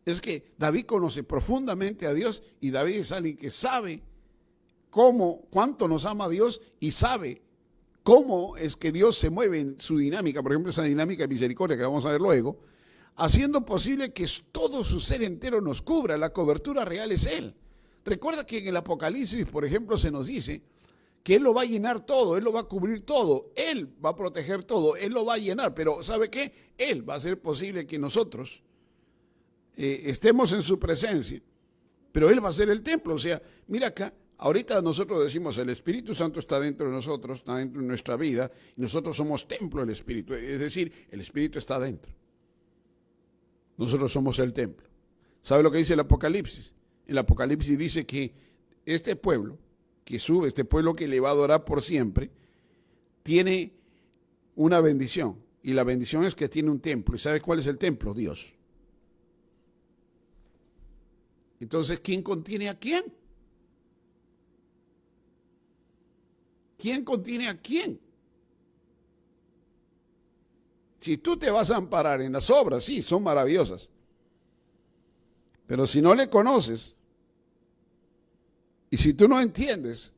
es que David conoce profundamente a Dios y David es alguien que sabe cuánto nos ama Dios y sabe cómo es que Dios se mueve en su dinámica, por ejemplo, esa dinámica de misericordia que vamos a ver luego, haciendo posible que todo su ser entero nos cubra. La cobertura real es Él. Recuerda que en el Apocalipsis, por ejemplo, se nos dice que Él lo va a llenar todo, Él lo va a cubrir todo, Él va a proteger todo, Él lo va a llenar, pero ¿sabe qué? Él va a hacer posible que nosotros estemos en su presencia, pero Él va a ser el templo. O sea, mira acá, ahorita nosotros decimos el Espíritu Santo está dentro de nosotros, está dentro de nuestra vida, y nosotros somos templo del Espíritu, es decir, el Espíritu está dentro. Nosotros somos el templo. ¿Sabe lo que dice el Apocalipsis? El Apocalipsis dice que este pueblo que sube, este pueblo que le va a adorar por siempre, tiene una bendición. Y la bendición es que tiene un templo. ¿Y sabes cuál es el templo? Dios. Entonces, ¿quién contiene a quién? ¿Quién contiene a quién? Si tú te vas a amparar en las obras, sí, son maravillosas. Pero si no le conoces, y si tú no entiendes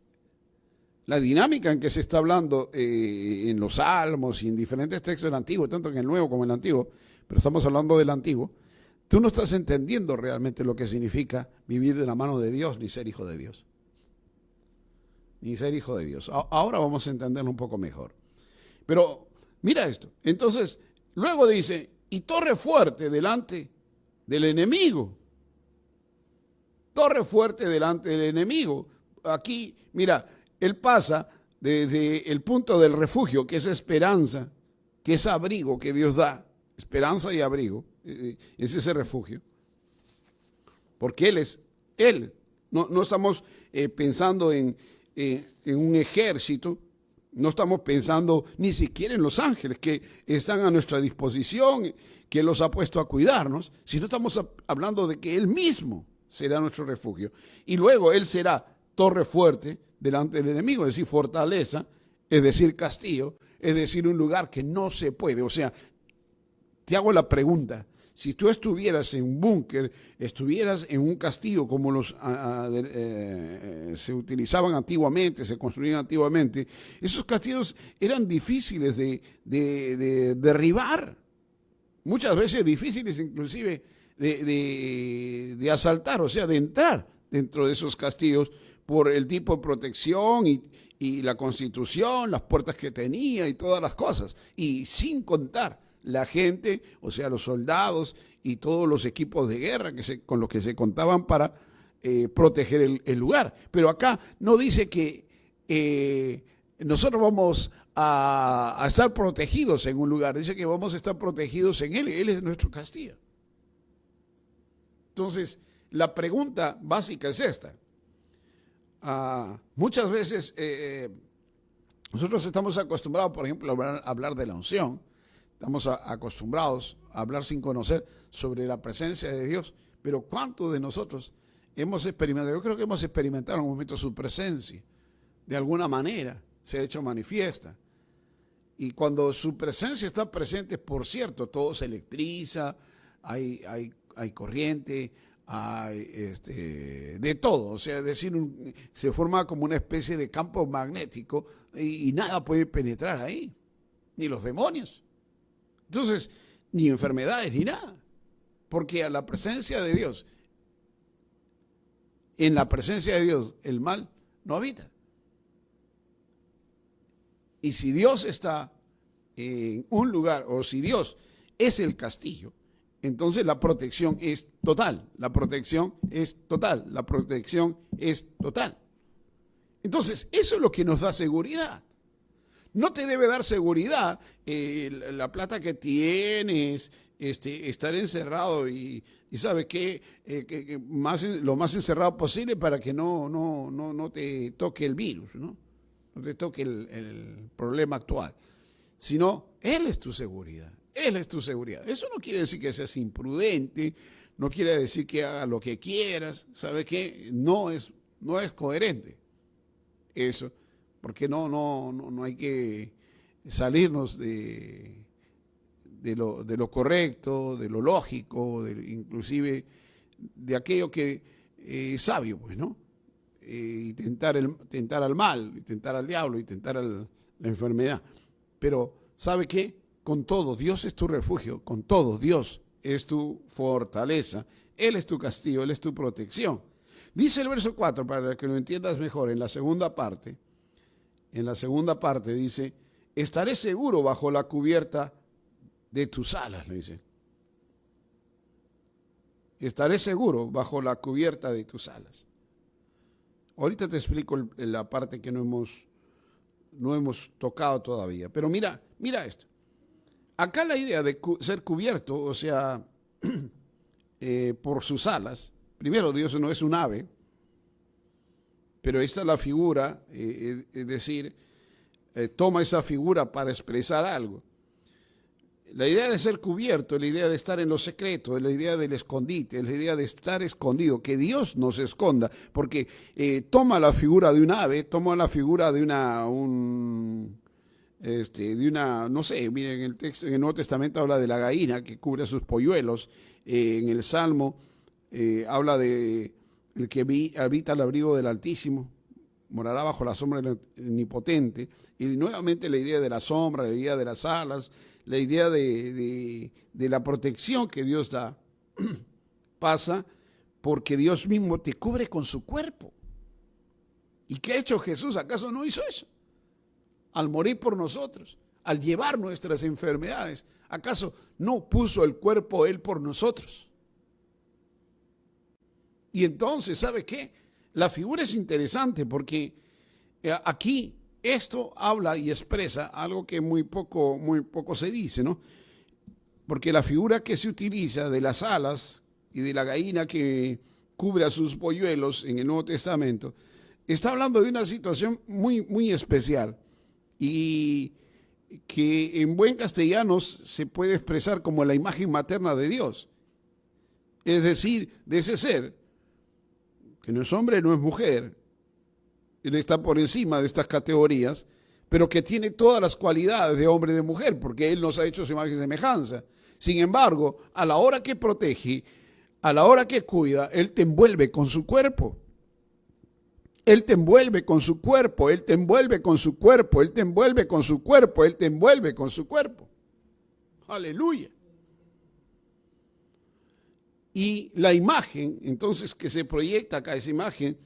la dinámica en que se está hablando en los Salmos y en diferentes textos del Antiguo, tanto en el Nuevo como en el Antiguo, pero estamos hablando del Antiguo, tú no estás entendiendo realmente lo que significa vivir de la mano de Dios ni ser hijo de Dios. Ni ser hijo de Dios. Ahora vamos a entenderlo un poco mejor. Pero mira esto. Entonces, luego dice, y torre fuerte delante del enemigo. Torre fuerte delante del enemigo. Aquí, mira, él pasa desde el punto del refugio, que es esperanza, que es abrigo que Dios da. Esperanza y abrigo. Es ese refugio. Porque Él es Él. No estamos pensando en un ejército. No estamos pensando ni siquiera en los ángeles que están a nuestra disposición, que Él los ha puesto a cuidarnos, sino estamos hablando de que Él mismo será nuestro refugio. Y luego Él será torre fuerte delante del enemigo, es decir, fortaleza, es decir, castillo, es decir, un lugar que no se puede. O sea, te hago la pregunta, si tú estuvieras en un búnker, estuvieras en un castillo como los se utilizaban antiguamente, se construían antiguamente, esos castillos eran difíciles de derribar, muchas veces difíciles inclusive de asaltar, o sea, de entrar dentro de esos castillos por el tipo de protección y la constitución, las puertas que tenía y todas las cosas, y sin contar la gente, o sea, los soldados y todos los equipos de guerra con los que se contaban para proteger el lugar. Pero acá no dice que nosotros vamos a estar protegidos en un lugar, dice que vamos a estar protegidos en Él. Él es nuestro castillo. Entonces, la pregunta básica es esta. Muchas veces nosotros estamos acostumbrados, por ejemplo, a hablar de la unción. Estamos acostumbrados a hablar sin conocer sobre la presencia de Dios, pero ¿cuántos de nosotros hemos experimentado? Yo creo que hemos experimentado en un momento su presencia. De alguna manera se ha hecho manifiesta. Y cuando su presencia está presente, por cierto, todo se electriza, hay corriente, hay de todo. O sea, es decir, se forma como una especie de campo magnético y nada puede penetrar ahí, ni los demonios. Entonces, ni enfermedades, ni nada. Porque a la presencia de Dios, en la presencia de Dios, el mal no habita. Y si Dios está en un lugar, o si Dios es el castillo, entonces la protección es total. La protección es total. La protección es total. Entonces, eso es lo que nos da seguridad. No te debe dar seguridad la plata que tienes, estar encerrado y ¿sabes qué? Lo más encerrado posible para que no te toque el virus, ¿no? No te toque el problema actual. Sino, Él es tu seguridad. Él es tu seguridad. Eso no quiere decir que seas imprudente, no quiere decir que hagas lo que quieras. ¿Sabes qué? No es coherente eso. Porque no hay que salirnos de lo correcto, de lo lógico, inclusive de aquello que es sabio, pues, ¿no? Y tentar al mal, y tentar al diablo, y tentar a la enfermedad. Pero, ¿sabe qué? Con todo, Dios es tu refugio, con todo, Dios es tu fortaleza, Él es tu castillo, Él es tu protección. Dice el verso 4, para que lo entiendas mejor, en la segunda parte dice, estaré seguro bajo la cubierta de tus alas, le dice. Estaré seguro bajo la cubierta de tus alas. Ahorita te explico la parte que no hemos tocado todavía. Pero mira esto. Acá la idea de ser cubierto, o sea, por sus alas. Primero, Dios no es un ave, pero esta es la figura, es decir, toma esa figura para expresar algo. La idea de ser cubierto, la idea de estar en lo secreto, la idea del escondite, la idea de estar escondido, que Dios nos esconda, porque toma la figura de un ave, toma la figura de una, no sé, miren, en el texto, en el Nuevo Testamento habla de la gallina que cubre a sus polluelos, en el Salmo habla de el que habita al abrigo del Altísimo, morará bajo la sombra del Omnipotente, y nuevamente la idea de la sombra, la idea de las alas, la idea de la protección que Dios da, pasa porque Dios mismo te cubre con su cuerpo. ¿Y qué ha hecho Jesús? ¿Acaso no hizo eso? Al morir por nosotros, al llevar nuestras enfermedades, ¿acaso no puso el cuerpo Él por nosotros? Y entonces, ¿sabe qué? La figura es interesante porque aquí esto habla y expresa algo que muy poco se dice, ¿no? Porque la figura que se utiliza de las alas y de la gallina que cubre a sus polluelos en el Nuevo Testamento, está hablando de una situación muy especial y que en buen castellano se puede expresar como la imagen materna de Dios. Es decir, de ese ser, que no es hombre, no es mujer, Él está por encima de estas categorías, pero que tiene todas las cualidades de hombre y de mujer, porque Él nos ha hecho su imagen y semejanza. Sin embargo, a la hora que protege, a la hora que cuida, Él te envuelve con su cuerpo. Él te envuelve con su cuerpo, Él te envuelve con su cuerpo, Él te envuelve con su cuerpo, Él te envuelve con su cuerpo. Aleluya. Y la imagen, entonces, que se proyecta acá, esa imagen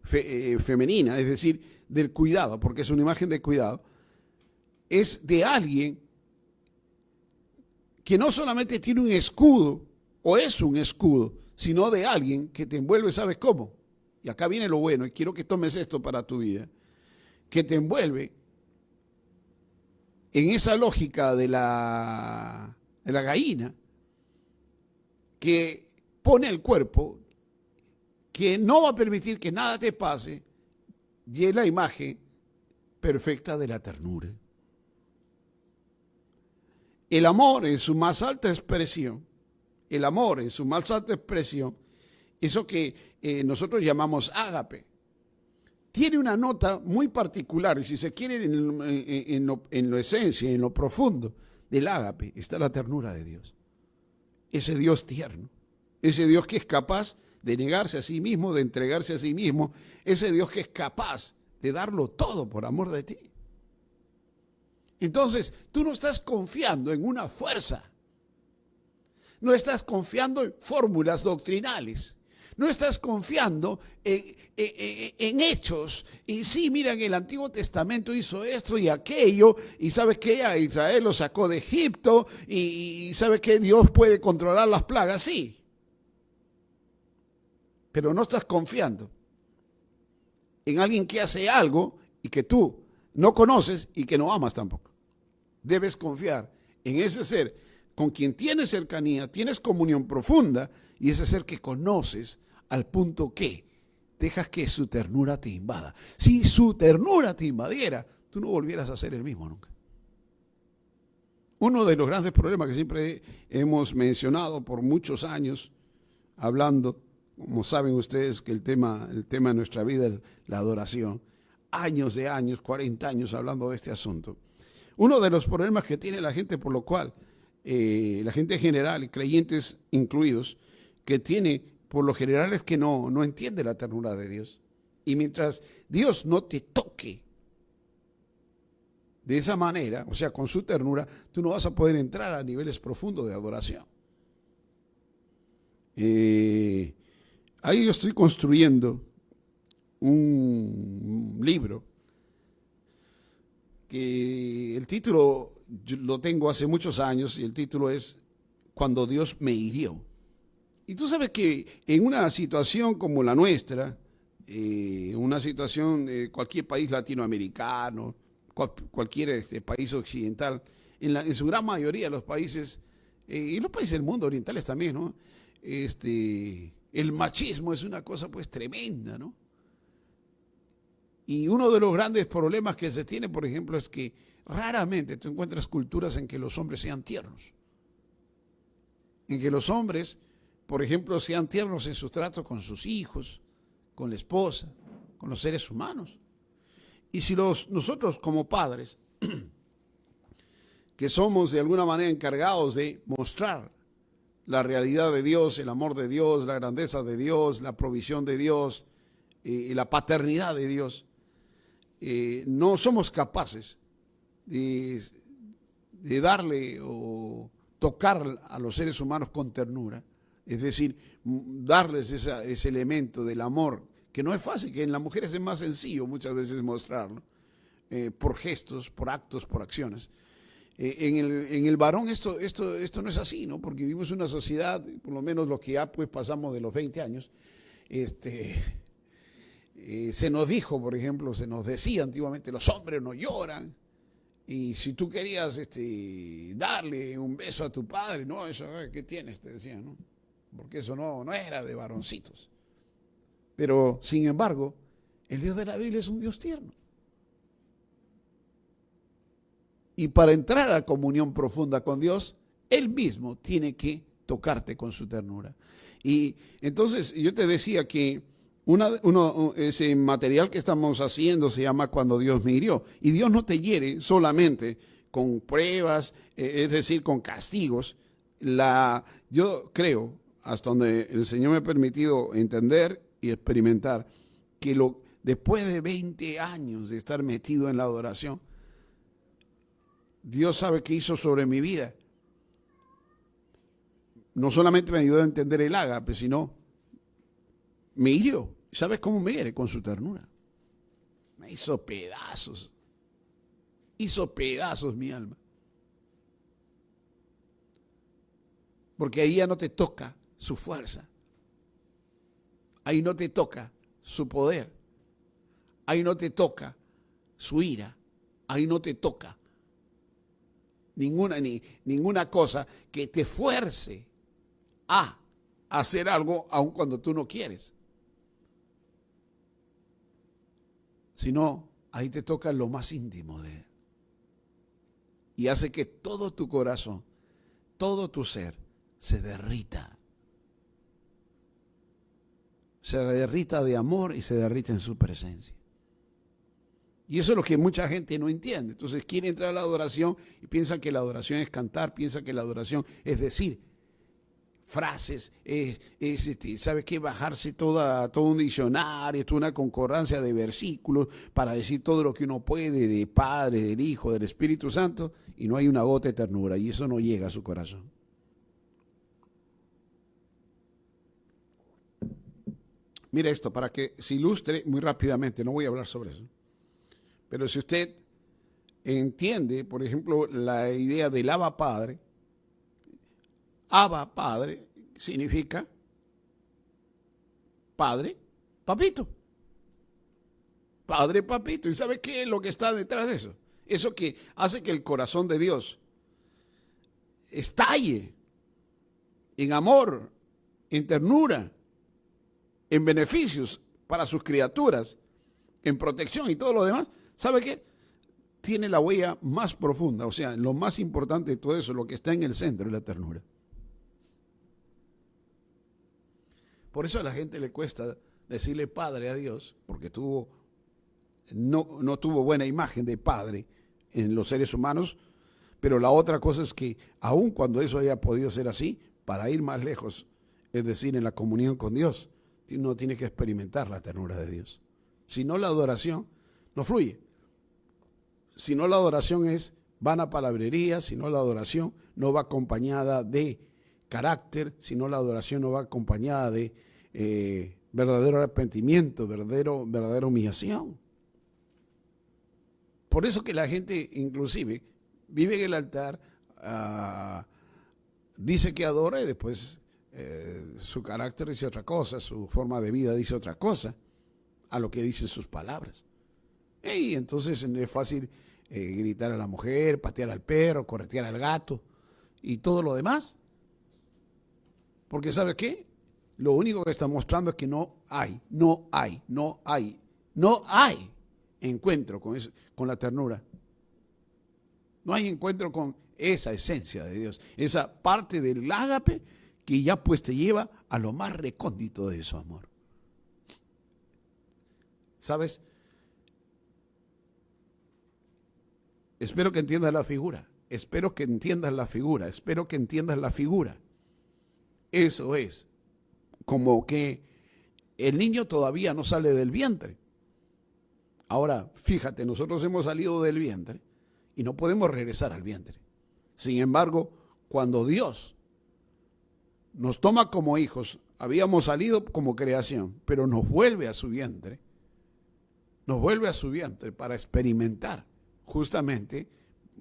femenina, es decir, del cuidado, porque es una imagen de cuidado, es de alguien que no solamente tiene un escudo, o es un escudo, sino de alguien que te envuelve, ¿sabes cómo? Y acá viene lo bueno, y quiero que tomes esto para tu vida, que te envuelve en esa lógica de la gallina, que pone el cuerpo, que no va a permitir que nada te pase, y es la imagen perfecta de la ternura. El amor en su más alta expresión, eso que nosotros llamamos ágape, tiene una nota muy particular, y si se quiere en lo esencia, en lo profundo del ágape, está la ternura de Dios. Ese Dios tierno, ese Dios que es capaz de negarse a sí mismo, de entregarse a sí mismo, ese Dios que es capaz de darlo todo por amor de ti. Entonces, tú no estás confiando en una fuerza, no estás confiando en fórmulas doctrinales, no estás confiando en hechos. Y sí, mira, en el Antiguo Testamento hizo esto y aquello, y sabes que a Israel lo sacó de Egipto, y sabes que Dios puede controlar las plagas, sí. Pero no estás confiando en alguien que hace algo y que tú no conoces y que no amas tampoco. Debes confiar en ese ser con quien tienes cercanía, tienes comunión profunda, y ese ser que conoces al punto que dejas que su ternura te invada. Si su ternura te invadiera, tú no volvieras a ser el mismo nunca. Uno de los grandes problemas que siempre hemos mencionado por muchos años, hablando, como saben ustedes, que el tema de nuestra vida es la adoración. Años, 40 años hablando de este asunto. Uno de los problemas que tiene la gente, por lo cual la gente en general, y creyentes incluidos, que tiene por lo general es que no entiende la ternura de Dios. Y mientras Dios no te toque de esa manera, o sea, con su ternura, tú no vas a poder entrar a niveles profundos de adoración. Ahí yo estoy construyendo un libro que el título yo lo tengo hace muchos años y el título es Cuando Dios me hirió. Y tú sabes que en una situación como la nuestra, una situación de cualquier país latinoamericano, cualquier país occidental, en su gran mayoría de los países, y los países del mundo orientales también, ¿no? El machismo es una cosa pues tremenda, ¿no? Y uno de los grandes problemas que se tiene, por ejemplo, es que raramente tú encuentras culturas en que los hombres sean tiernos. En que los hombres, por ejemplo, sean tiernos en sus tratos con sus hijos, con la esposa, con los seres humanos. Y si nosotros como padres, que somos de alguna manera encargados de mostrar la realidad de Dios, el amor de Dios, la grandeza de Dios, la provisión de Dios y la paternidad de Dios, no somos capaces de darle o tocar a los seres humanos con ternura, es decir, darles ese elemento del amor, que no es fácil, que en las mujeres es más sencillo muchas veces mostrarlo, por gestos, por actos, por acciones. En el varón esto no es así, ¿no? Porque vivimos una sociedad, por lo menos los que ya pues pasamos de los 20 años, se nos dijo, por ejemplo, se nos decía antiguamente, los hombres no lloran, y si tú querías darle un beso a tu padre, no, eso, ¿qué tienes? Te decían, ¿no? Porque eso no era de varoncitos. Pero, sin embargo, el Dios de la Biblia es un Dios tierno. Y para entrar a comunión profunda con Dios, Él mismo tiene que tocarte con su ternura. Y entonces yo te decía que ese material que estamos haciendo se llama Cuando Dios me hirió. Y Dios no te hiere solamente con pruebas, es decir, con castigos. Yo creo, hasta donde el Señor me ha permitido entender y experimentar, que después de 20 años de estar metido en la adoración, Dios sabe qué hizo sobre mi vida. No solamente me ayudó a entender el ágape, sino me hirió. ¿Sabes cómo me hiere? Con su ternura. Me hizo pedazos. Hizo pedazos mi alma. Porque ahí ya no te toca su fuerza. Ahí no te toca su poder. Ahí no te toca su ira. Ahí no te toca ninguna cosa que te fuerce a hacer algo aun cuando tú no quieres. Sino, ahí te toca lo más íntimo de Él. Y hace que todo tu corazón, todo tu ser, se derrita. Se derrita de amor y se derrita en su presencia. Y eso es lo que mucha gente no entiende. Entonces quiere entrar a la adoración y piensa que la adoración es cantar, piensa que la adoración es decir frases, ¿sabes qué? Bajarse todo un diccionario, toda una concordancia de versículos para decir todo lo que uno puede de Padre, del Hijo, del Espíritu Santo, y no hay una gota de ternura, y eso no llega a su corazón. Mira esto, para que se ilustre muy rápidamente, no voy a hablar sobre eso. Pero si usted entiende, por ejemplo, la idea del Abba Padre significa Padre, Papito. Padre, Papito. ¿Y sabe qué es lo que está detrás de eso? Eso que hace que el corazón de Dios estalle en amor, en ternura, en beneficios para sus criaturas, en protección y todo lo demás. ¿Sabe qué? Tiene la huella más profunda, o sea, lo más importante de todo eso, lo que está en el centro es la ternura. Por eso a la gente le cuesta decirle padre a Dios, porque no tuvo buena imagen de padre en los seres humanos, pero la otra cosa es que aun cuando eso haya podido ser así, para ir más lejos, es decir, en la comunión con Dios, uno tiene que experimentar la ternura de Dios. Si no, la adoración no fluye. Si no, la adoración es vana palabrería, si no, la adoración no va acompañada de carácter, si no, la adoración no va acompañada de verdadero arrepentimiento, verdadera humillación. Por eso que la gente inclusive vive en el altar, dice que adora y después su carácter dice otra cosa, su forma de vida dice otra cosa a lo que dicen sus palabras. Y entonces es fácil gritar a la mujer, patear al perro, corretear al gato y todo lo demás. Porque ¿sabe qué? Lo único que está mostrando es que no hay encuentro con la ternura. No hay encuentro con esa esencia de Dios, esa parte del ágape que ya pues te lleva a lo más recóndito de su amor. ¿Sabes? Espero que entiendas la figura. Espero que entiendas la figura. Eso es como que el niño todavía no sale del vientre. Ahora, fíjate, nosotros hemos salido del vientre y no podemos regresar al vientre. Sin embargo, cuando Dios nos toma como hijos, habíamos salido como creación, pero nos vuelve a su vientre para experimentar justamente,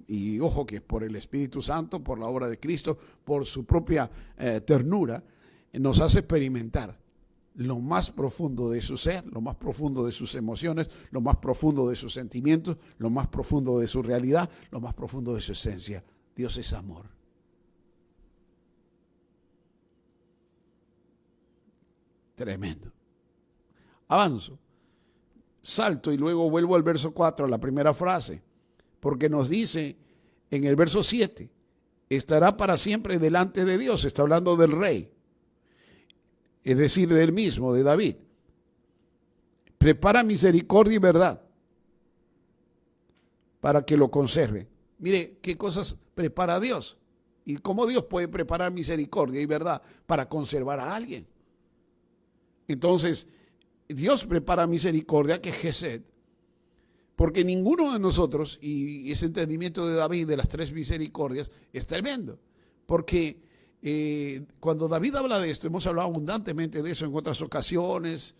y ojo que por el Espíritu Santo, por la obra de Cristo, por su propia ternura, nos hace experimentar lo más profundo de su ser, lo más profundo de sus emociones, lo más profundo de sus sentimientos, lo más profundo de su realidad, lo más profundo de su esencia. Dios es amor. Tremendo. Avanzo, salto y luego vuelvo al verso 4, a la primera frase, porque nos dice en el verso 7, estará para siempre delante de Dios. Está hablando del rey, es decir, del mismo, de David. Prepara misericordia y verdad para que lo conserve. Mire qué cosas prepara Dios y cómo Dios puede preparar misericordia y verdad para conservar a alguien. Entonces, Dios prepara misericordia, que es Gesed, porque ninguno de nosotros, y ese entendimiento de David de las tres misericordias es tremendo, porque cuando David habla de esto, hemos hablado abundantemente de eso en otras ocasiones,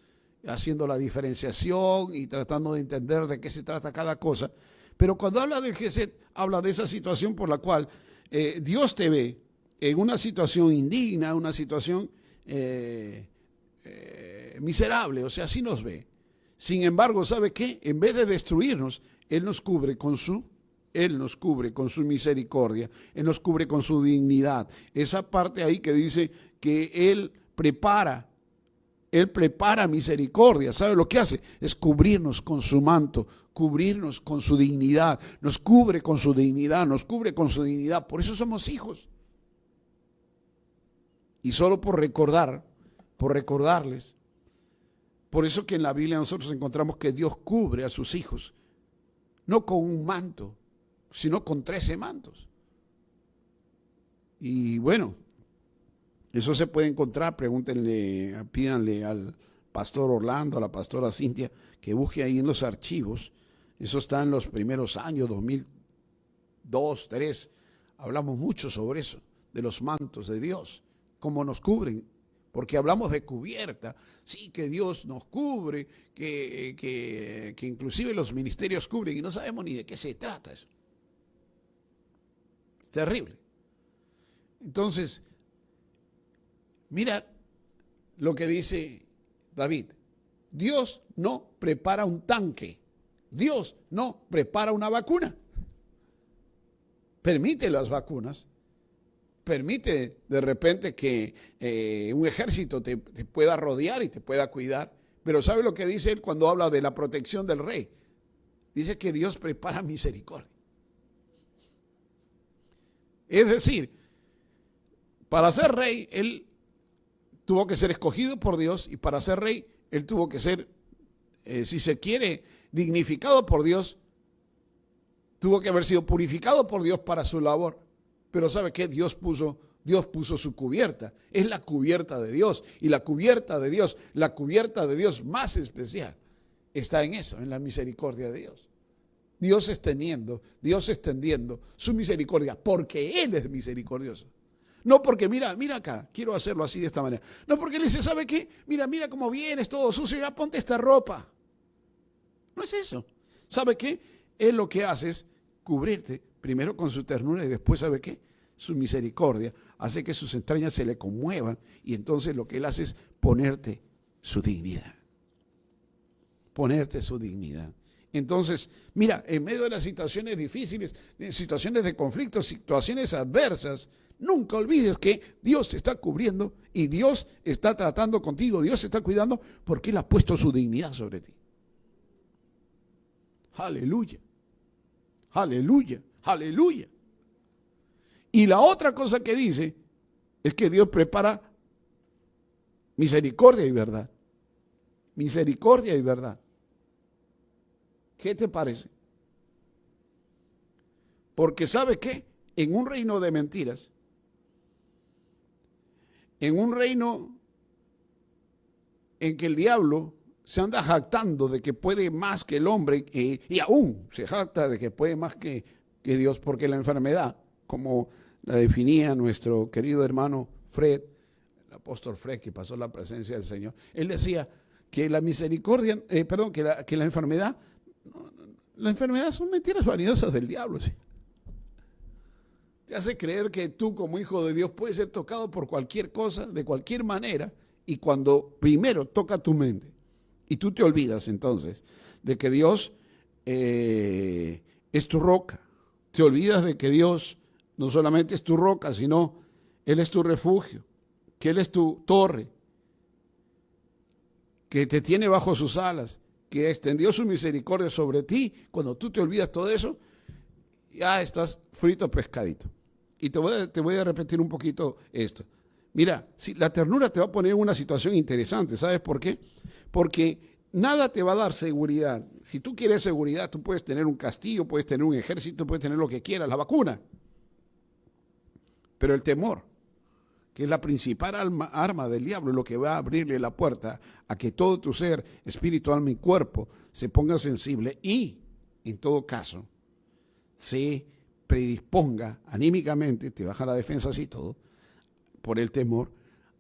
haciendo la diferenciación y tratando de entender de qué se trata cada cosa, pero cuando habla del Gesed, habla de esa situación por la cual Dios te ve en una situación indigna, una situación miserable, o sea, así nos ve. Sin embargo, ¿sabe qué? En vez de destruirnos, Él nos cubre con su misericordia, Él nos cubre con su dignidad. Esa parte ahí que dice que Él prepara misericordia. ¿Sabe lo que hace? Es cubrirnos con su manto, cubrirnos con su dignidad, nos cubre con su dignidad. Por eso somos hijos. Y solo por recordarles, por eso que en la Biblia nosotros encontramos que Dios cubre a sus hijos, no con un manto, sino con 13 mantos. Y bueno, eso se puede encontrar, pídanle al pastor Orlando, a la pastora Cintia, que busque ahí en los archivos. Eso está en los primeros años, 2002, 2003. Hablamos mucho sobre eso, de los mantos de Dios, cómo nos cubren. Porque hablamos de cubierta, sí, que Dios nos cubre, que inclusive los ministerios cubren y no sabemos ni de qué se trata eso. Es terrible. Entonces, mira lo que dice David. Dios no prepara un tanque. Dios no prepara una vacuna. Permite las vacunas. Permite de repente que un ejército te pueda rodear y te pueda cuidar. Pero ¿sabe lo que dice él cuando habla de la protección del rey? Dice que Dios prepara misericordia. Es decir, para ser rey, él tuvo que ser escogido por Dios, y para ser rey, él tuvo que ser, si se quiere, dignificado por Dios Tuvo que haber sido purificado por Dios para su labor. Pero ¿sabe qué? Dios puso su cubierta. Es la cubierta de Dios. Y la cubierta de Dios más especial, está en eso, en la misericordia de Dios. Dios extendiendo su misericordia, porque Él es misericordioso. No porque, mira acá, quiero hacerlo así de esta manera. No porque Él dice, ¿sabe qué? Mira cómo vienes, todo sucio, ya ponte esta ropa. No es eso. ¿Sabe qué? Él lo que hace es cubrirte, primero con su ternura y después, ¿sabe qué? Su misericordia hace que sus entrañas se le conmuevan y entonces lo que Él hace es ponerte su dignidad. Ponerte su dignidad. Entonces, mira, en medio de las situaciones difíciles, situaciones de conflicto, situaciones adversas, nunca olvides que Dios te está cubriendo y Dios está tratando contigo, Dios te está cuidando porque Él ha puesto su dignidad sobre ti. Aleluya, aleluya, aleluya. Y la otra cosa que dice es que Dios prepara misericordia y verdad. Misericordia y verdad. ¿Qué te parece? Porque ¿sabe qué? En un reino de mentiras, en un reino en que el diablo se anda jactando de que puede más que el hombre y aún se jacta de que puede más que Dios, porque la enfermedad, como la definía nuestro querido hermano Fred, el apóstol Fred, que pasó la presencia del Señor, él decía que la misericordia, que la enfermedad son mentiras vanidosas del diablo. ¿Sí? Te hace creer que tú como hijo de Dios puedes ser tocado por cualquier cosa, de cualquier manera, y cuando primero toca tu mente, y tú te olvidas entonces de que Dios es tu roca, te olvidas de que Dios no solamente es tu roca, sino Él es tu refugio, que Él es tu torre, que te tiene bajo sus alas, que extendió su misericordia sobre ti. Cuando tú te olvidas todo eso, ya estás frito pescadito. Y te voy a repetir un poquito esto. Mira, si la ternura te va a poner en una situación interesante, ¿sabes por qué? Porque nada te va a dar seguridad. Si tú quieres seguridad, tú puedes tener un castillo, puedes tener un ejército, puedes tener lo que quieras, la vacuna. Pero el temor, que es la principal arma del diablo, es lo que va a abrirle la puerta a que todo tu ser, espíritu, alma y cuerpo se ponga sensible y, en todo caso, se predisponga anímicamente, te baja la defensa así todo, por el temor,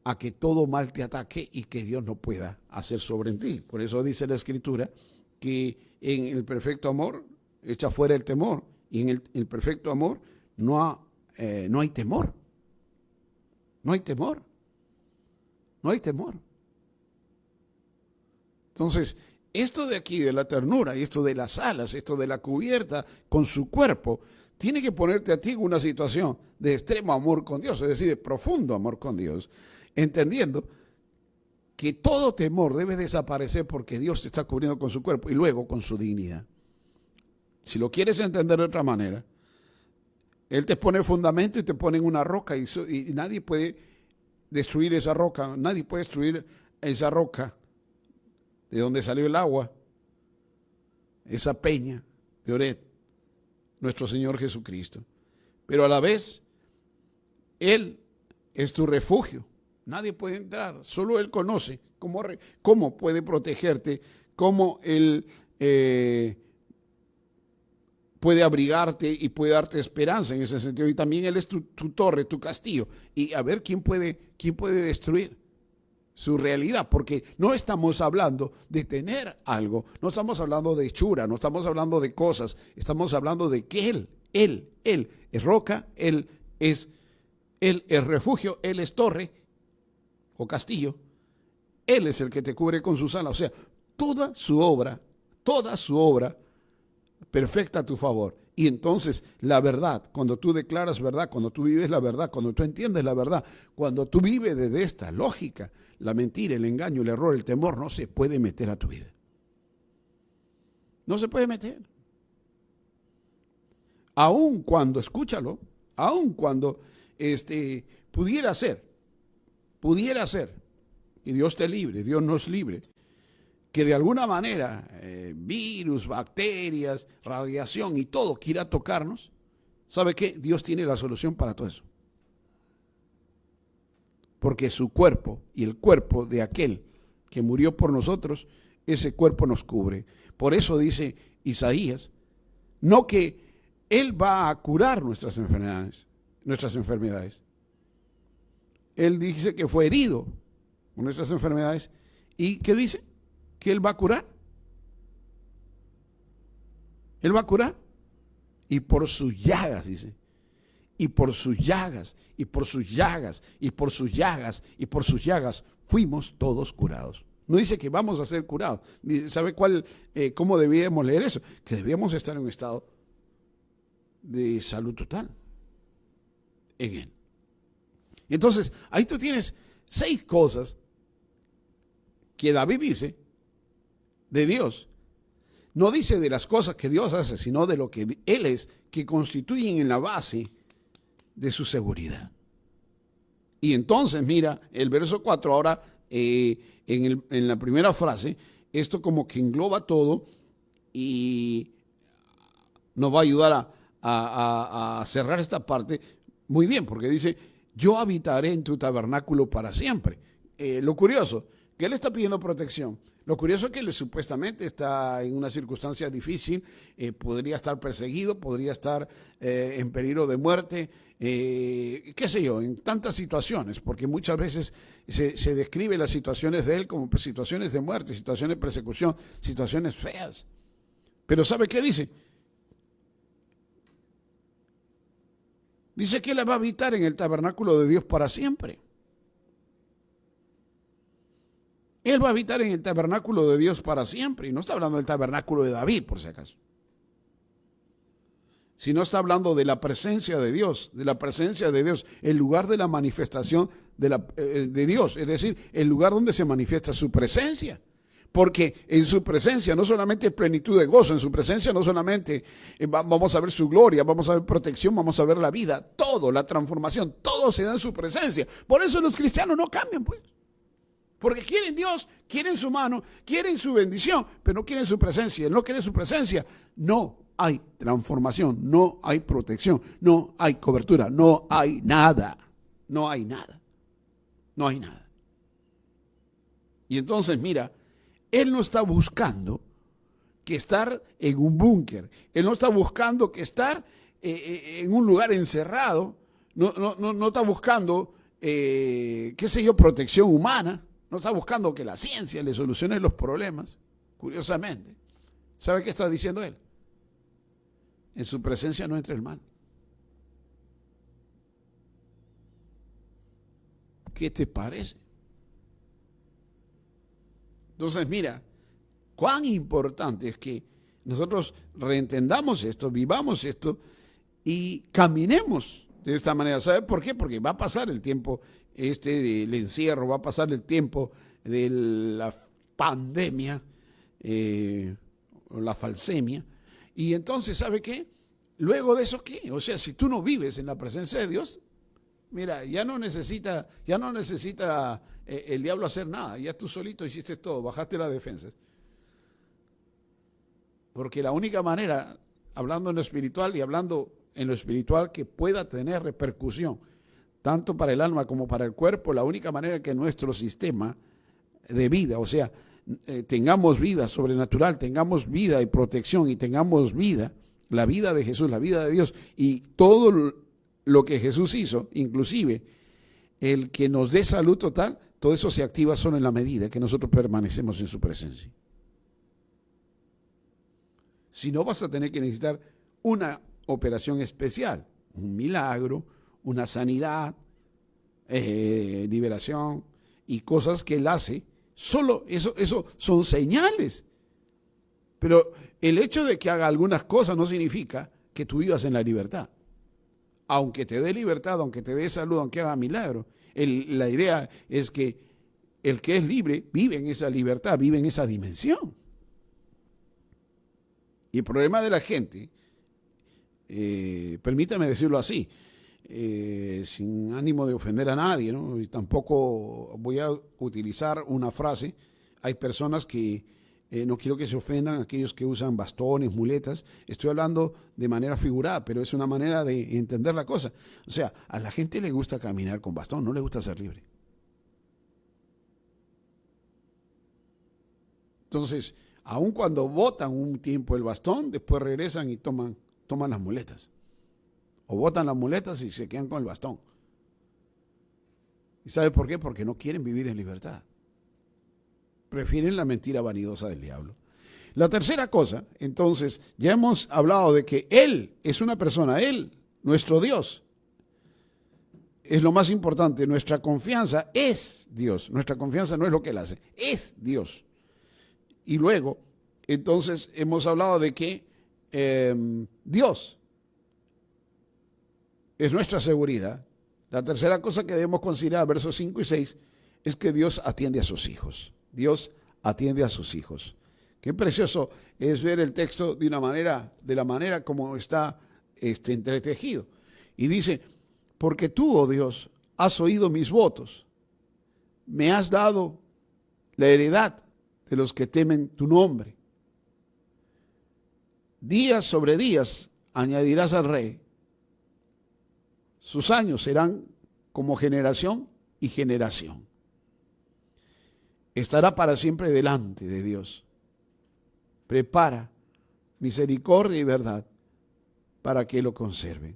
a que todo mal te ataque y que Dios no pueda hacer sobre ti. Por eso dice la Escritura que en el perfecto amor echa fuera el temor, y en el perfecto amor no hay temor. No hay temor. No hay temor. Entonces, esto de aquí, de la ternura, y esto de las alas, esto de la cubierta con su cuerpo, tiene que ponerte a ti en una situación de extremo amor con Dios, es decir, de profundo amor con Dios, entendiendo que todo temor debe desaparecer porque Dios te está cubriendo con su cuerpo y luego con su dignidad. Si lo quieres entender de otra manera, Él te pone el fundamento y te pone en una roca y nadie puede destruir esa roca, nadie puede destruir esa roca de donde salió el agua, esa peña de Oreb, nuestro Señor Jesucristo. Pero a la vez, Él es tu refugio. Nadie puede entrar, solo Él conoce cómo puede protegerte, cómo Él puede abrigarte y puede darte esperanza en ese sentido. Y también Él es tu torre, tu castillo. Y a ver quién puede destruir su realidad, porque no estamos hablando de tener algo, no estamos hablando de hechura, no estamos hablando de cosas, estamos hablando de que Él es roca, Él es refugio, Él es torre o castillo, Él es el que te cubre con sus alas. O sea, toda su obra perfecta a tu favor. Y entonces la verdad, cuando tú declaras verdad, cuando tú vives la verdad, cuando tú entiendes la verdad, cuando tú vives desde esta lógica, la mentira, el engaño, el error, el temor no se puede meter a tu vida. No se puede meter. Aun cuando, escúchalo, aun cuando pudiera ser, que Dios te libre, Dios nos libre, que de alguna manera virus, bacterias, radiación y todo quiera tocarnos, ¿sabe qué? Dios tiene la solución para todo eso. Porque su cuerpo y el cuerpo de aquel que murió por nosotros, ese cuerpo nos cubre. Por eso dice Isaías, no que Él va a curar nuestras enfermedades. Él dice que fue herido con nuestras enfermedades. ¿Y qué dice? Que Él va a curar. Él va a curar. Y por sus llagas, dice. Y por sus llagas, y por sus llagas, y por sus llagas, y por sus llagas, fuimos todos curados. No dice que vamos a ser curados. ¿Sabe cómo debíamos leer eso? Que debíamos estar en un estado de salud total en Él. Entonces, ahí tú tienes 6 cosas que David dice de Dios. No dice de las cosas que Dios hace, sino de lo que Él es, que constituyen en la base de su seguridad. Y entonces, mira, el verso 4 ahora, en la primera frase, esto como que engloba todo y nos va a ayudar a cerrar esta parte muy bien, porque dice, yo habitaré en tu tabernáculo para siempre. Lo curioso, que él está pidiendo protección. Lo curioso es que él supuestamente está en una circunstancia difícil, podría estar perseguido, podría estar en peligro de muerte, qué sé yo, en tantas situaciones, porque muchas veces se describe las situaciones de él como situaciones de muerte, situaciones de persecución, situaciones feas. Pero ¿sabe qué dice? Dice que él va a habitar en el tabernáculo de Dios para siempre. Él va a habitar en el tabernáculo de Dios para siempre. Y no está hablando del tabernáculo de David, por si acaso. Sino está hablando de la presencia de Dios, el lugar de la manifestación de Dios. Es decir, el lugar donde se manifiesta su presencia. Porque en su presencia no solamente es plenitud de gozo, en su presencia no solamente vamos a ver su gloria, vamos a ver protección, vamos a ver la vida, todo, la transformación, todo se da en su presencia. Por eso los cristianos no cambian, pues. Porque quieren Dios, quieren su mano, quieren su bendición, pero no quieren su presencia. No quieren su presencia, no hay transformación, no hay protección, no hay cobertura, no hay nada. No hay nada. No hay nada. Y entonces, mira, Él no está buscando que estar en un búnker. Él no está buscando que estar en un lugar encerrado. No está buscando, qué sé yo, protección humana. No está buscando que la ciencia le solucione los problemas, curiosamente. ¿Sabe qué está diciendo él? En su presencia no entra el mal. ¿Qué te parece? Entonces, mira, cuán importante es que nosotros reentendamos esto, vivamos esto y caminemos de esta manera. ¿Sabe por qué? Porque va a pasar el tiempo del encierro, va a pasar el tiempo de la pandemia o la falsemia. Y entonces, ¿sabe qué? Luego de eso, ¿qué? O sea, si tú no vives en la presencia de Dios, mira, ya no necesita el diablo hacer nada. Ya tú solito hiciste todo, bajaste la defensa. Porque la única manera, hablando en lo espiritual y hablando en lo espiritual, que pueda tener repercusión tanto para el alma como para el cuerpo, la única manera que nuestro sistema de vida, o sea, tengamos vida sobrenatural, tengamos vida y protección y tengamos vida, la vida de Jesús, la vida de Dios y todo lo que Jesús hizo, inclusive el que nos dé salud total, todo eso se activa solo en la medida que nosotros permanecemos en su presencia. Si no, vas a tener que necesitar una operación especial, un milagro, una sanidad, liberación y cosas que Él hace. Solo eso son señales. Pero el hecho de que haga algunas cosas no significa que tú vivas en la libertad. Aunque te dé libertad, aunque te dé salud, aunque haga milagro. La idea es que el que es libre vive en esa libertad, vive en esa dimensión. Y el problema de la gente, permítame decirlo así, sin ánimo de ofender a nadie, ¿no? Y tampoco voy a utilizar una frase. Hay personas que no quiero que se ofendan aquellos que usan bastones, muletas. Estoy hablando de manera figurada, pero es una manera de entender la cosa. O sea, a la gente le gusta caminar con bastón, no le gusta ser libre. Entonces, aun cuando botan un tiempo el bastón, después regresan y toman las muletas. O botan las muletas y se quedan con el bastón. ¿Y sabe por qué? Porque no quieren vivir en libertad. Prefieren la mentira vanidosa del diablo. La tercera cosa, entonces, ya hemos hablado de que Él es una persona, Él, nuestro Dios. Es lo más importante, nuestra confianza es Dios. Nuestra confianza no es lo que Él hace, es Dios. Y luego, entonces, hemos hablado de que Dios es nuestra seguridad. La tercera cosa que debemos considerar, versos 5 y 6, es que Dios atiende a sus hijos. Dios atiende a sus hijos. Qué precioso es ver el texto de la manera como está entretejido. Y dice, porque tú, oh Dios, has oído mis votos, me has dado la heredad de los que temen tu nombre. Días sobre días añadirás al rey. Sus años serán como generación y generación. Estará para siempre delante de Dios. Prepara misericordia y verdad para que lo conserven.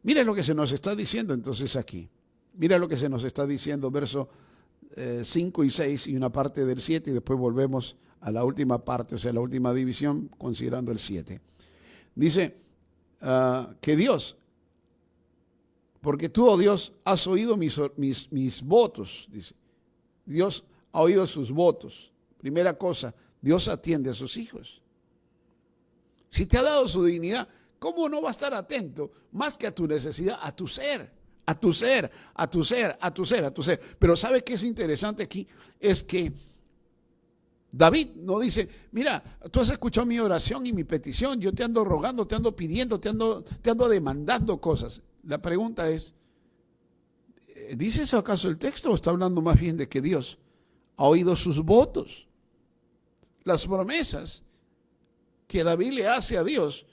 Mira lo que se nos está diciendo entonces aquí. Mira lo que se nos está diciendo, verso 5 y 6 y una parte del 7, y después volvemos a la última parte, o sea, la última división, considerando el 7. Dice que Dios, porque tú, oh Dios, has oído mis votos, dice. Dios ha oído sus votos. Primera cosa, Dios atiende a sus hijos. Si te ha dado su dignidad, ¿cómo no va a estar atento más que a tu necesidad, a tu ser? A tu ser, a tu ser, a tu ser, a tu ser. Pero ¿sabe qué es interesante aquí? Es que David no dice, mira, tú has escuchado mi oración y mi petición, yo te ando rogando, te ando pidiendo, te ando demandando cosas. La pregunta es, ¿dice eso acaso el texto o está hablando más bien de que Dios ha oído sus votos? Las promesas que David le hace a Dios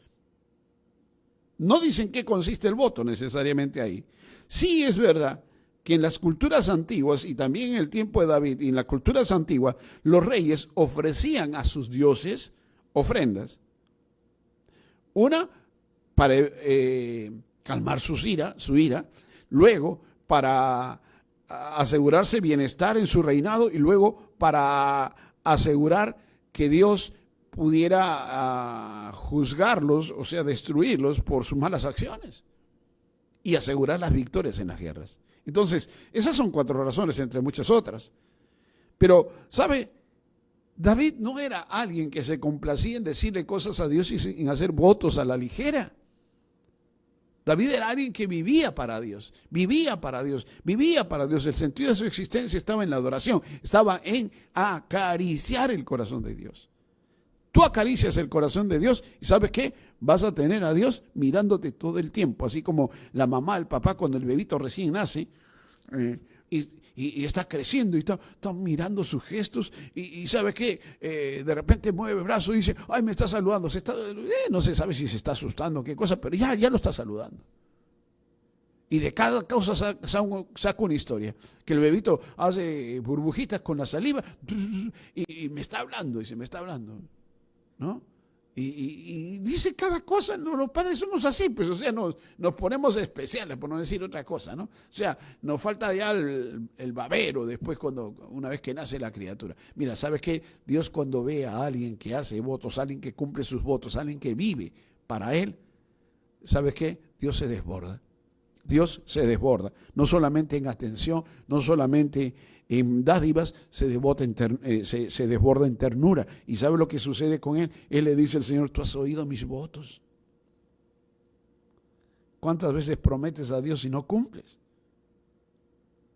no dicen qué consiste el voto necesariamente ahí. Sí es verdad que en las culturas antiguas y también en el tiempo de David y en las culturas antiguas, los reyes ofrecían a sus dioses ofrendas. Una para calmar su ira, luego para asegurarse bienestar en su reinado y luego para asegurar que Dios pudiera juzgarlos, o sea, destruirlos por sus malas acciones y asegurar las victorias en las guerras. Entonces, esas son 4 razones, entre muchas otras. Pero, ¿sabe? David no era alguien que se complacía en decirle cosas a Dios y en hacer votos a la ligera. David era alguien que vivía para Dios, vivía para Dios, vivía para Dios. El sentido de su existencia estaba en la adoración, estaba en acariciar el corazón de Dios. Tú acaricias el corazón de Dios y ¿sabes qué? Vas a tener a Dios mirándote todo el tiempo, así como la mamá, el papá cuando el bebito recién nace y está creciendo y está mirando sus gestos y ¿sabes qué? De repente mueve el brazo y dice, ay, me está saludando, no se sabe si se está asustando o qué cosa, pero ya lo está saludando. Y de cada cosa saca una historia. Que el bebito hace burbujitas con la saliva y me está hablando, dice, me está hablando. ¿No? Y dice cada cosa, ¿no? Los padres somos así, pues, o sea, nos ponemos especiales, por no decir otra cosa, ¿no? O sea, nos falta ya el babero después una vez que nace la criatura. Mira, ¿sabes qué? Dios cuando ve a alguien que hace votos, a alguien que cumple sus votos, a alguien que vive para Él, ¿sabes qué? Dios se desborda. Dios se desborda, no solamente en atención, no solamente en dádivas, se desborda en ternura. ¿Y sabe lo que sucede con él? Él le dice al Señor, tú has oído mis votos. ¿Cuántas veces prometes a Dios y no cumples?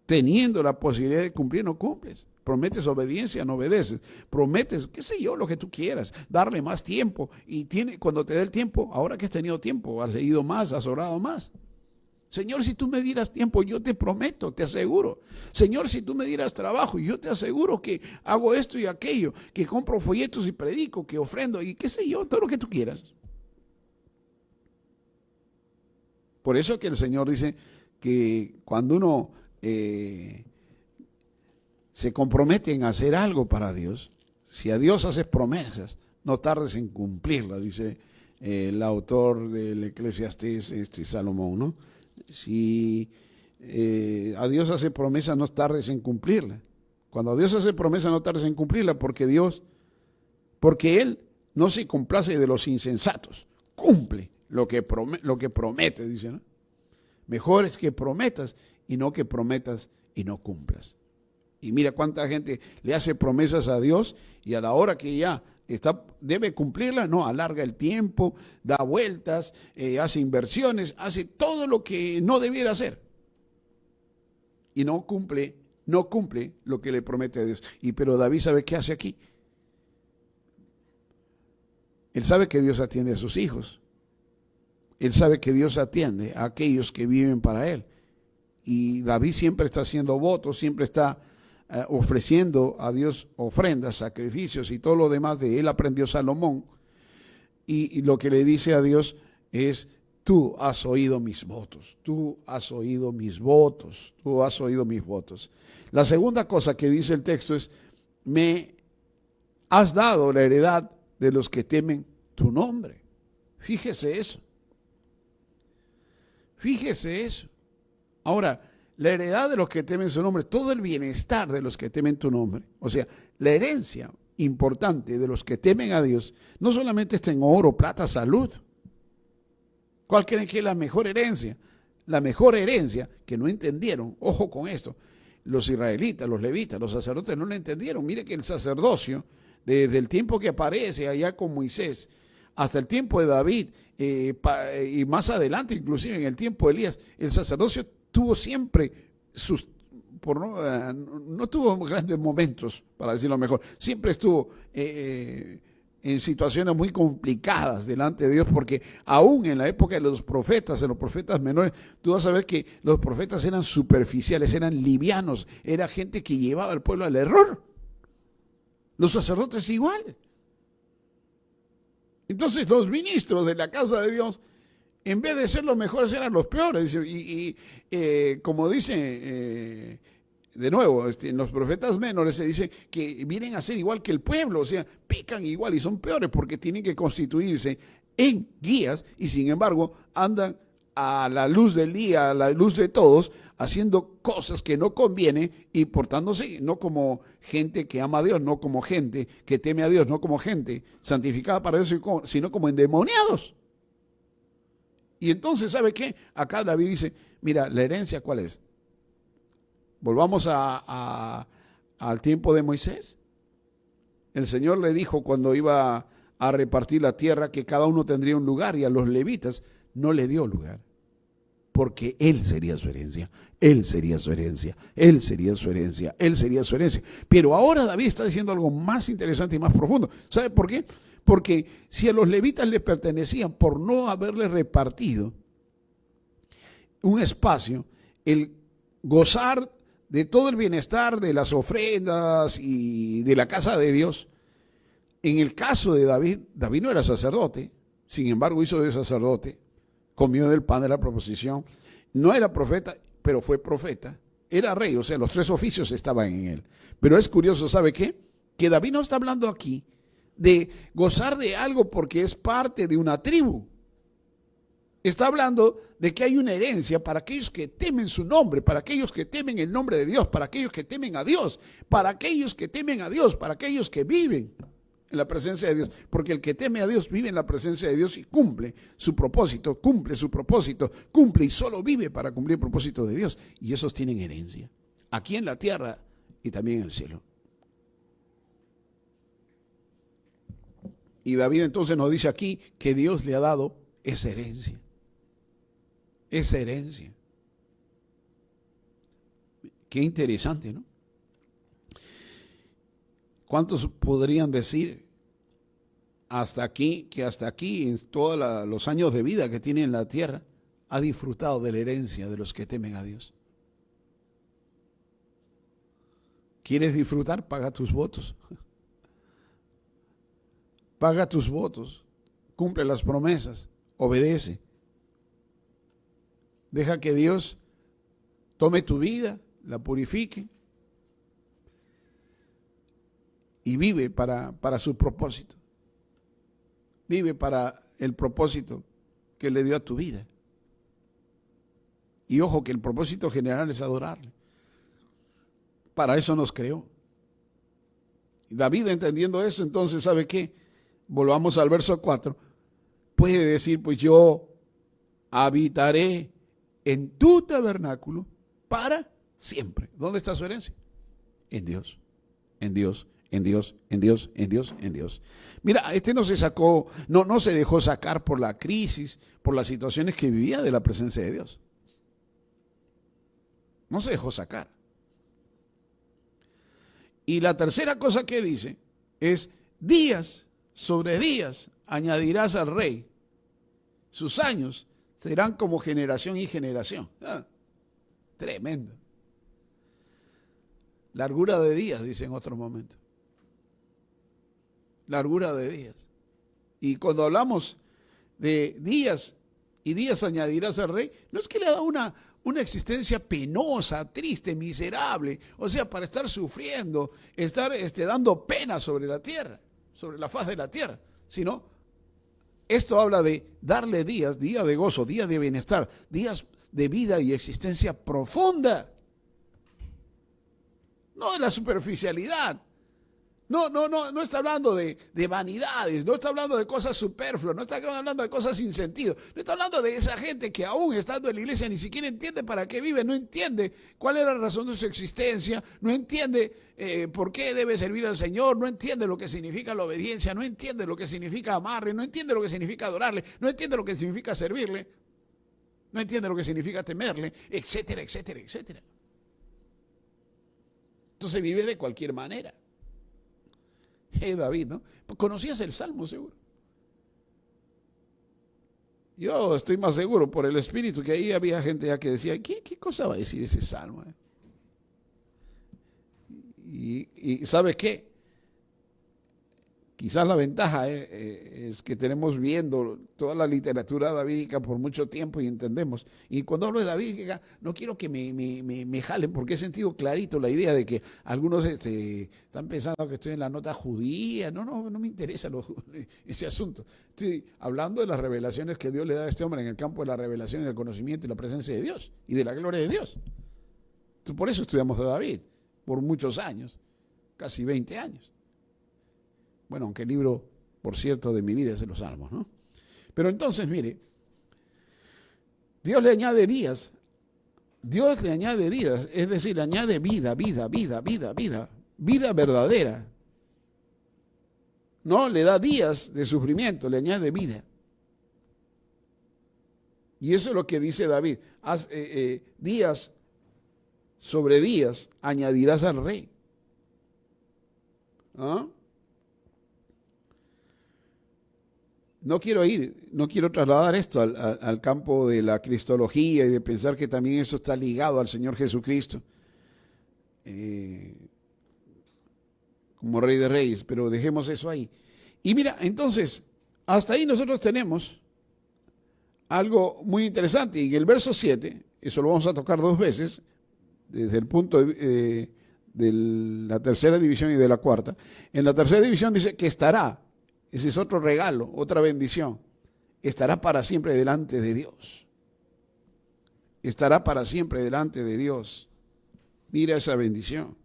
Teniendo la posibilidad de cumplir, no cumples. Prometes obediencia, no obedeces. Prometes, qué sé yo, lo que tú quieras, darle más tiempo. Y cuando te dé el tiempo, ahora que has tenido tiempo, has leído más, has orado más. Señor, si tú me dieras tiempo, yo te prometo, te aseguro. Señor, si tú me dieras trabajo, yo te aseguro que hago esto y aquello, que compro folletos y predico, que ofrendo y qué sé yo, todo lo que tú quieras. Por eso que el Señor dice que cuando uno se compromete en hacer algo para Dios, si a Dios haces promesas, no tardes en cumplirlas, dice el autor del Eclesiastés, Salomón, ¿no? Si a Dios hace promesa, no tardes en cumplirla. Cuando a Dios hace promesa, no tardes en cumplirla, porque Él no se complace de los insensatos, cumple lo que promete, dice, ¿no? Mejor es que prometas y no que prometas y no cumplas. Y mira cuánta gente le hace promesas a Dios y a la hora que ya debe cumplirla, no, alarga el tiempo, da vueltas, hace inversiones, hace todo lo que no debiera hacer. Y no cumple lo que le promete a Dios. Pero David sabe qué hace aquí. Él sabe que Dios atiende a sus hijos. Él sabe que Dios atiende a aquellos que viven para Él. Y David siempre está haciendo votos, siempre está ofreciendo a Dios ofrendas, sacrificios y todo lo demás de él aprendió Salomón. Y lo que le dice a Dios es: tú has oído mis votos, tú has oído mis votos, tú has oído mis votos. La segunda cosa que dice el texto es: me has dado la heredad de los que temen tu nombre. Fíjese eso. Fíjese eso. Ahora, la heredad de los que temen su nombre, todo el bienestar de los que temen tu nombre, o sea, la herencia importante de los que temen a Dios, no solamente está en oro, plata, salud. ¿Cuál creen que es la mejor herencia? La mejor herencia que no entendieron, ojo con esto, los israelitas, los levitas, los sacerdotes no lo entendieron. Mire que el sacerdocio, desde el tiempo que aparece allá con Moisés, hasta el tiempo de David, y más adelante, inclusive en el tiempo de Elías, el sacerdocio tuvo siempre no tuvo grandes momentos, para decirlo mejor, siempre estuvo en situaciones muy complicadas delante de Dios, porque aún en la época de los profetas, menores, tú vas a ver que los profetas eran superficiales, eran livianos, era gente que llevaba al pueblo al error. Los sacerdotes igual. Entonces los ministros de la casa de Dios, en vez de ser los mejores, eran los peores. Y como dice, de nuevo, en los profetas menores se dice que vienen a ser igual que el pueblo, o sea, pecan igual y son peores porque tienen que constituirse en guías y sin embargo andan a la luz del día, a la luz de todos, haciendo cosas que no convienen y portándose no como gente que ama a Dios, no como gente que teme a Dios, no como gente santificada para Dios, sino como endemoniados. Y entonces, ¿sabe qué? Acá David dice, mira, ¿la herencia cuál es? Volvamos al tiempo de Moisés. El Señor le dijo cuando iba a repartir la tierra que cada uno tendría un lugar y a los levitas no le dio lugar. Porque él sería su herencia, él sería su herencia, él sería su herencia, él sería su herencia. Pero ahora David está diciendo algo más interesante y más profundo. ¿Sabe por qué? Porque si a los levitas les pertenecían por no haberles repartido un espacio, el gozar de todo el bienestar de las ofrendas y de la casa de Dios, en el caso de David, David no era sacerdote, sin embargo hizo de sacerdote, comió del pan de la proposición, no era profeta, pero fue profeta, era rey, o sea, los tres oficios estaban en él. Pero es curioso, ¿sabe qué? Que David no está hablando aquí de gozar de algo porque es parte de una tribu. Está hablando de que hay una herencia para aquellos que temen su nombre, para aquellos que temen el nombre de Dios, para aquellos que temen a Dios, para aquellos que temen a Dios, para aquellos que viven en la presencia de Dios. Porque el que teme a Dios vive en la presencia de Dios y cumple su propósito, cumple y solo vive para cumplir el propósito de Dios. Y esos tienen herencia, aquí en la tierra y también en el cielo. Y David entonces nos dice aquí que Dios le ha dado esa herencia. Esa herencia. Qué interesante, ¿no? ¿Cuántos podrían decir que hasta aquí, en todos los años de vida que tiene en la tierra, ha disfrutado de la herencia de los que temen a Dios? ¿Quieres disfrutar? Paga tus votos. Paga tus votos. Cumple las promesas. Obedece. Deja que Dios tome tu vida, la purifique y vive para su propósito. Vive para el propósito que le dio a tu vida. Y ojo, que el propósito general es adorarle. Para eso nos creó. Y David, entendiendo eso, entonces, ¿sabe qué? Volvamos al verso 4. Puede decir, pues yo habitaré en tu tabernáculo para siempre. ¿Dónde está su herencia? En Dios, en Dios, en Dios, en Dios, en Dios, en Dios. Mira, no se dejó sacar por la crisis, por las situaciones que vivía de la presencia de Dios. No se dejó sacar. Y la tercera cosa que dice es: días sobre días añadirás al rey. Sus años serán como generación y generación. Tremendo. Largura de días, dice en otro momento. Largura de días. Y cuando hablamos de días y días añadirás al rey, no es que le da una existencia penosa, triste, miserable, o sea, para estar sufriendo, estar dando pena sobre la tierra, sobre la faz de la tierra, sino esto habla de darle días, días de gozo, días de bienestar, días de vida y existencia profunda, no de la superficialidad. No está hablando de vanidades, no está hablando de cosas superfluas, no está hablando de cosas sin sentido, no está hablando de esa gente que aún estando en la iglesia ni siquiera entiende para qué vive, no entiende cuál es la razón de su existencia, no entiende por qué debe servir al Señor, no entiende lo que significa la obediencia, no entiende lo que significa amarle, no entiende lo que significa adorarle, no entiende lo que significa servirle, no entiende lo que significa temerle, etcétera, etcétera, etcétera. Entonces vive de cualquier manera. David, ¿no? ¿Conocías el Salmo, seguro? Yo estoy más seguro por el Espíritu que ahí había gente ya que decía, ¿qué cosa va a decir ese Salmo? Y ¿sabes qué? Quizás la ventaja es que tenemos viendo toda la literatura davídica por mucho tiempo y entendemos. Y cuando hablo de davídica, no quiero que me jalen, porque he sentido clarito la idea de que algunos están pensando que estoy en la nota judía. No me interesa ese asunto. Estoy hablando de las revelaciones que Dios le da a este hombre en el campo de la revelación y del conocimiento y la presencia de Dios y de la gloria de Dios. Entonces, por eso estudiamos a David, por muchos años, casi 20 años. Bueno, aunque el libro, por cierto, de mi vida es de los Salmos, ¿no? Pero entonces, mire, Dios le añade días, es decir, le añade vida verdadera. No, le da días de sufrimiento, le añade vida. Y eso es lo que dice David, días sobre días añadirás al rey. ¿Ah? No quiero trasladar esto al campo de la cristología y de pensar que también eso está ligado al Señor Jesucristo como Rey de Reyes, pero dejemos eso ahí. Y mira, entonces, hasta ahí nosotros tenemos algo muy interesante. Y en el verso 7, eso lo vamos a tocar 2 veces, desde el punto de la tercera división y de la cuarta. En la tercera división dice que estará. Ese es otro regalo, otra bendición. Estará para siempre delante de Dios. Estará para siempre delante de Dios. Mira esa bendición.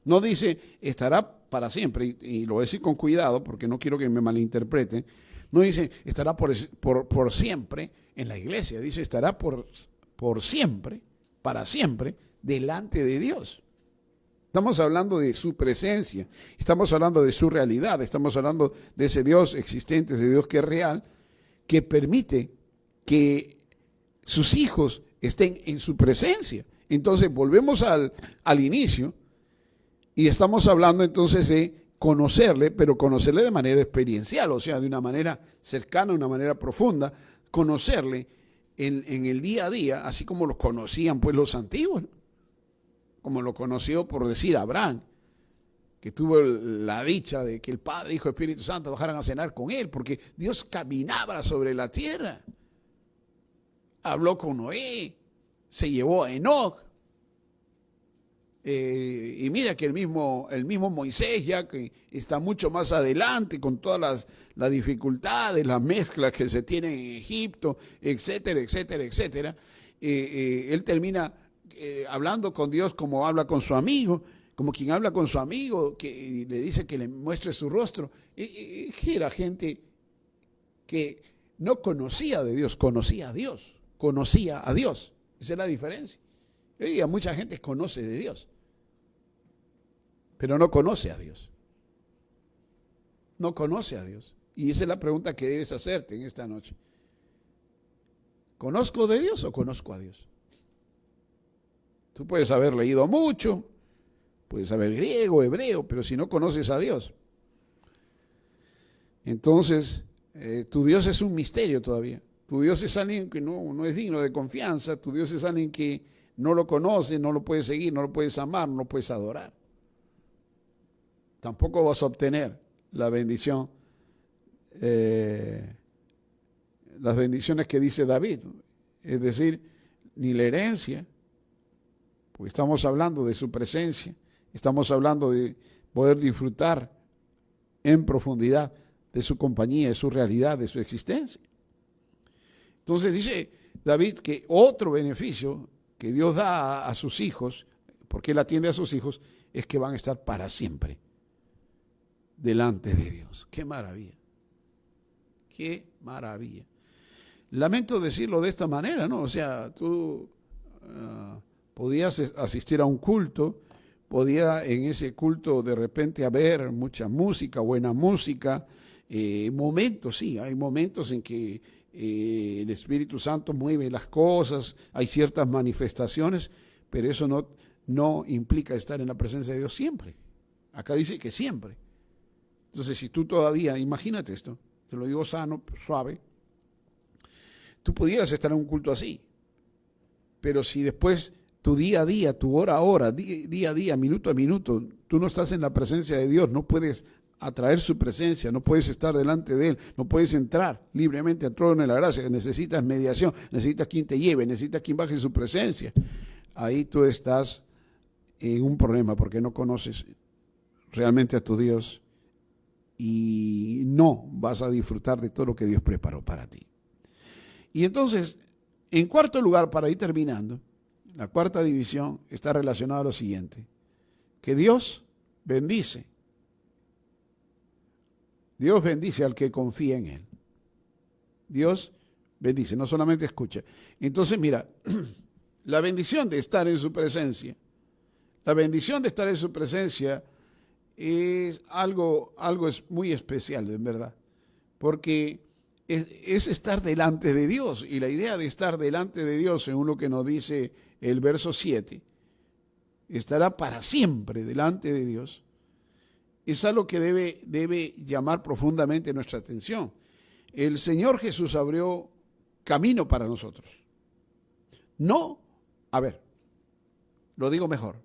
No dice estará para siempre, y lo voy a decir con cuidado porque no quiero que me malinterpreten. No dice estará por siempre en la iglesia. Dice estará por siempre, para siempre, delante de Dios. Estamos hablando de su presencia, estamos hablando de su realidad, estamos hablando de ese Dios existente, ese Dios que es real, que permite que sus hijos estén en su presencia. Entonces volvemos al inicio y estamos hablando entonces de conocerle, pero conocerle de manera experiencial, o sea, de una manera cercana, de una manera profunda, conocerle en el día a día, así como lo conocían pues los antiguos, ¿no? Como lo conoció, por decir, Abraham, que tuvo la dicha de que el Padre, Hijo y Espíritu Santo bajaran a cenar con él, porque Dios caminaba sobre la tierra. Habló con Noé, se llevó a Enoc. Y mira que el mismo Moisés, ya que está mucho más adelante con todas las dificultades, las mezclas que se tienen en Egipto, etcétera, etcétera, etcétera, él termina hablando con Dios como habla con su amigo, como quien habla con su amigo, que le dice que le muestre su rostro. Que era gente que no conocía de Dios, conocía a Dios, conocía a Dios. Esa es la diferencia. Hoy día mucha gente conoce de Dios, pero no conoce a Dios. No conoce a Dios. Y esa es la pregunta que debes hacerte en esta noche. ¿Conozco de Dios o conozco a Dios? Tú puedes haber leído mucho, puedes saber griego, hebreo, pero si no conoces a Dios, entonces tu Dios es un misterio todavía. Tu Dios es alguien que no es digno de confianza. Tu Dios es alguien que no lo conoces, no lo puedes seguir, no lo puedes amar, no lo puedes adorar. Tampoco vas a obtener la bendición, las bendiciones que dice David, es decir, ni la herencia, porque estamos hablando de su presencia, estamos hablando de poder disfrutar en profundidad de su compañía, de su realidad, de su existencia. Entonces dice David que otro beneficio que Dios da a sus hijos, porque Él atiende a sus hijos, es que van a estar para siempre delante de Dios. ¡Qué maravilla! ¡Qué maravilla! Lamento decirlo de esta manera, ¿no? O sea, tú podías asistir a un culto, podía en ese culto de repente haber mucha música, buena música, momentos, sí, hay momentos en que el Espíritu Santo mueve las cosas, hay ciertas manifestaciones, pero eso no implica estar en la presencia de Dios siempre. Acá dice que siempre. Entonces, si tú todavía, imagínate esto, te lo digo sano, suave, tú pudieras estar en un culto así, pero si después tu día a día, tu hora a hora, día a día, minuto a minuto, tú no estás en la presencia de Dios, no puedes atraer su presencia, no puedes estar delante de Él, no puedes entrar libremente al trono de la gracia, necesitas mediación, necesitas quien te lleve, necesitas quien baje su presencia. Ahí tú estás en un problema porque no conoces realmente a tu Dios y no vas a disfrutar de todo lo que Dios preparó para ti. Y entonces, en cuarto lugar, para ir terminando, la cuarta división está relacionada a lo siguiente, que Dios bendice. Dios bendice al que confía en Él. Dios bendice, no solamente escucha. Entonces, mira, la bendición de estar en su presencia, la bendición de estar en su presencia es algo es muy especial, en verdad, porque es estar delante de Dios, y la idea de estar delante de Dios, según lo que nos dice el verso 7, estará para siempre delante de Dios, es algo que debe llamar profundamente nuestra atención. El Señor Jesús abrió camino para nosotros. No, a ver, lo digo mejor.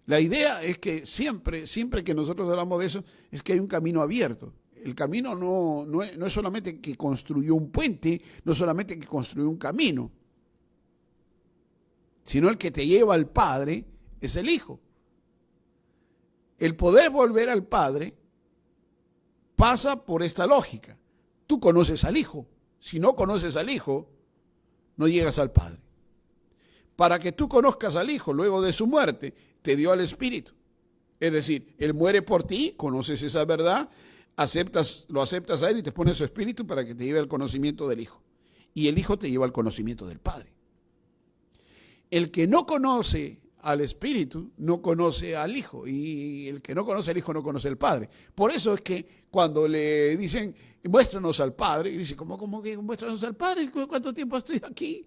La idea es que siempre que nosotros hablamos de eso, es que hay un camino abierto. El camino no es solamente que construyó un puente, no solamente que construyó un camino, sino el que te lleva al Padre es el Hijo. El poder volver al Padre pasa por esta lógica. Tú conoces al Hijo. Si no conoces al Hijo, no llegas al Padre. Para que tú conozcas al Hijo luego de su muerte, te dio al Espíritu. Es decir, Él muere por ti, conoces esa verdad, lo aceptas a Él y te pone su Espíritu para que te lleve al conocimiento del Hijo. Y el Hijo te lleva al conocimiento del Padre. El que no conoce al Espíritu no conoce al Hijo, y el que no conoce al Hijo no conoce al Padre. Por eso es que cuando le dicen, muéstranos al Padre, y dice, ¿cómo que muéstranos al Padre? ¿Cuánto tiempo estoy aquí?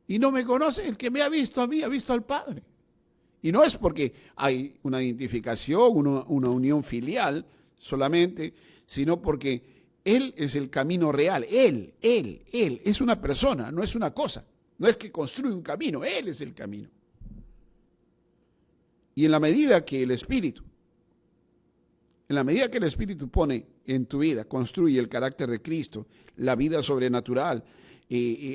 Y no me conoce, el que me ha visto a mí, ha visto al Padre. Y no es porque hay una identificación, una unión filial solamente, sino porque Él es el camino real. Él es una persona, no es una cosa. No es que construye un camino, Él es el camino. Y en la medida que el Espíritu pone en tu vida, construye el carácter de Cristo, la vida sobrenatural,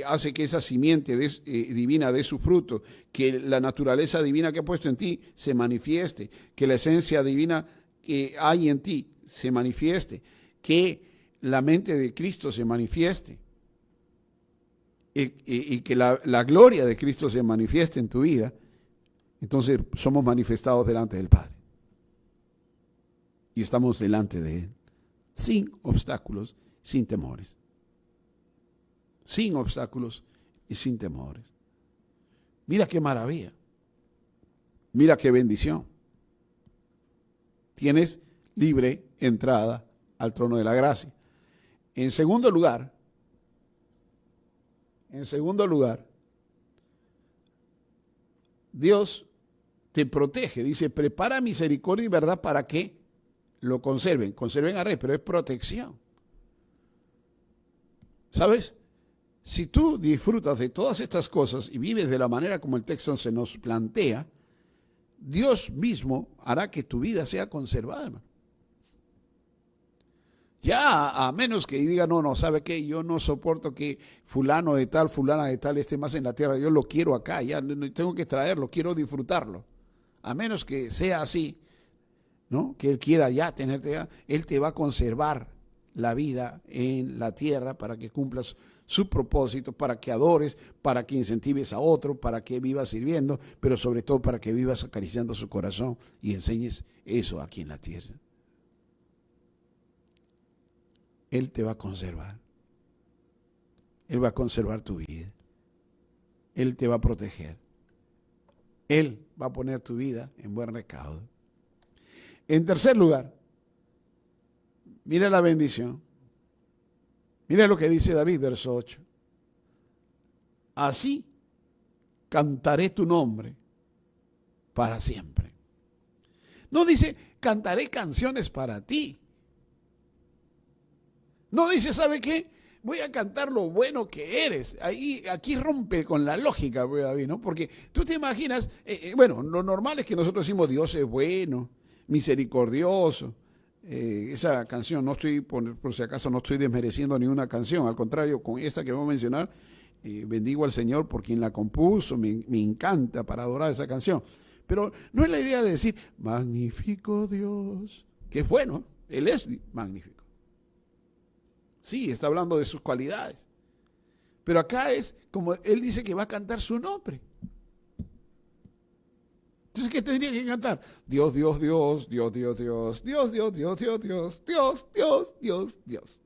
hace que esa simiente divina dé su fruto, que la naturaleza divina que ha puesto en ti se manifieste, que la esencia divina que hay en ti se manifieste, que la mente de Cristo se manifieste y que la gloria de Cristo se manifieste en tu vida. Entonces somos manifestados delante del Padre y estamos delante de Él, sin obstáculos, sin temores. Sin obstáculos y sin temores. Mira qué maravilla. Mira qué bendición. Tienes libre entrada al trono de la gracia. En segundo lugar, Dios te protege. Dice, prepara misericordia y verdad para que lo conserven. Conserven a rey, pero es protección. ¿Sabes? Si tú disfrutas de todas estas cosas y vives de la manera como el texto se nos plantea, Dios mismo hará que tu vida sea conservada, hermano. Ya a menos que diga, no, ¿sabe qué? Yo no soporto que fulano de tal, fulana de tal esté más en la tierra. Yo lo quiero acá, ya no tengo que traerlo, quiero disfrutarlo. A menos que sea así, ¿no? Que Él quiera ya tenerte ya, Él te va a conservar la vida en la tierra para que cumplas su propósito, para que adores, para que incentives a otro, para que vivas sirviendo, pero sobre todo para que vivas acariciando su corazón y enseñes eso aquí en la tierra. Él te va a conservar. Él va a conservar tu vida. Él te va a proteger. Él va a poner tu vida en buen recaudo. En tercer lugar, mira la bendición. Mira lo que dice David, verso 8. Así cantaré tu nombre para siempre. No dice, cantaré canciones para ti. No dice, ¿sabe qué? Voy a cantar lo bueno que eres. Aquí rompe con la lógica, David, ¿no? Porque tú te imaginas, bueno, lo normal es que nosotros decimos Dios es bueno, misericordioso. Esa canción, no estoy, por si acaso, no estoy desmereciendo ninguna canción. Al contrario, con esta que voy a mencionar, bendigo al Señor por quien la compuso. Me encanta para adorar esa canción. Pero no es la idea de decir, magnífico Dios, que es bueno, Él es magnífico. Sí, está hablando de sus cualidades. Pero acá es como Él dice que va a cantar su nombre. Entonces, ¿qué tendría que cantar? Dios, Dios, Dios, Dios, Dios, Dios, Dios, Dios, Dios, Dios, Dios, Dios, Dios, Dios, Dios.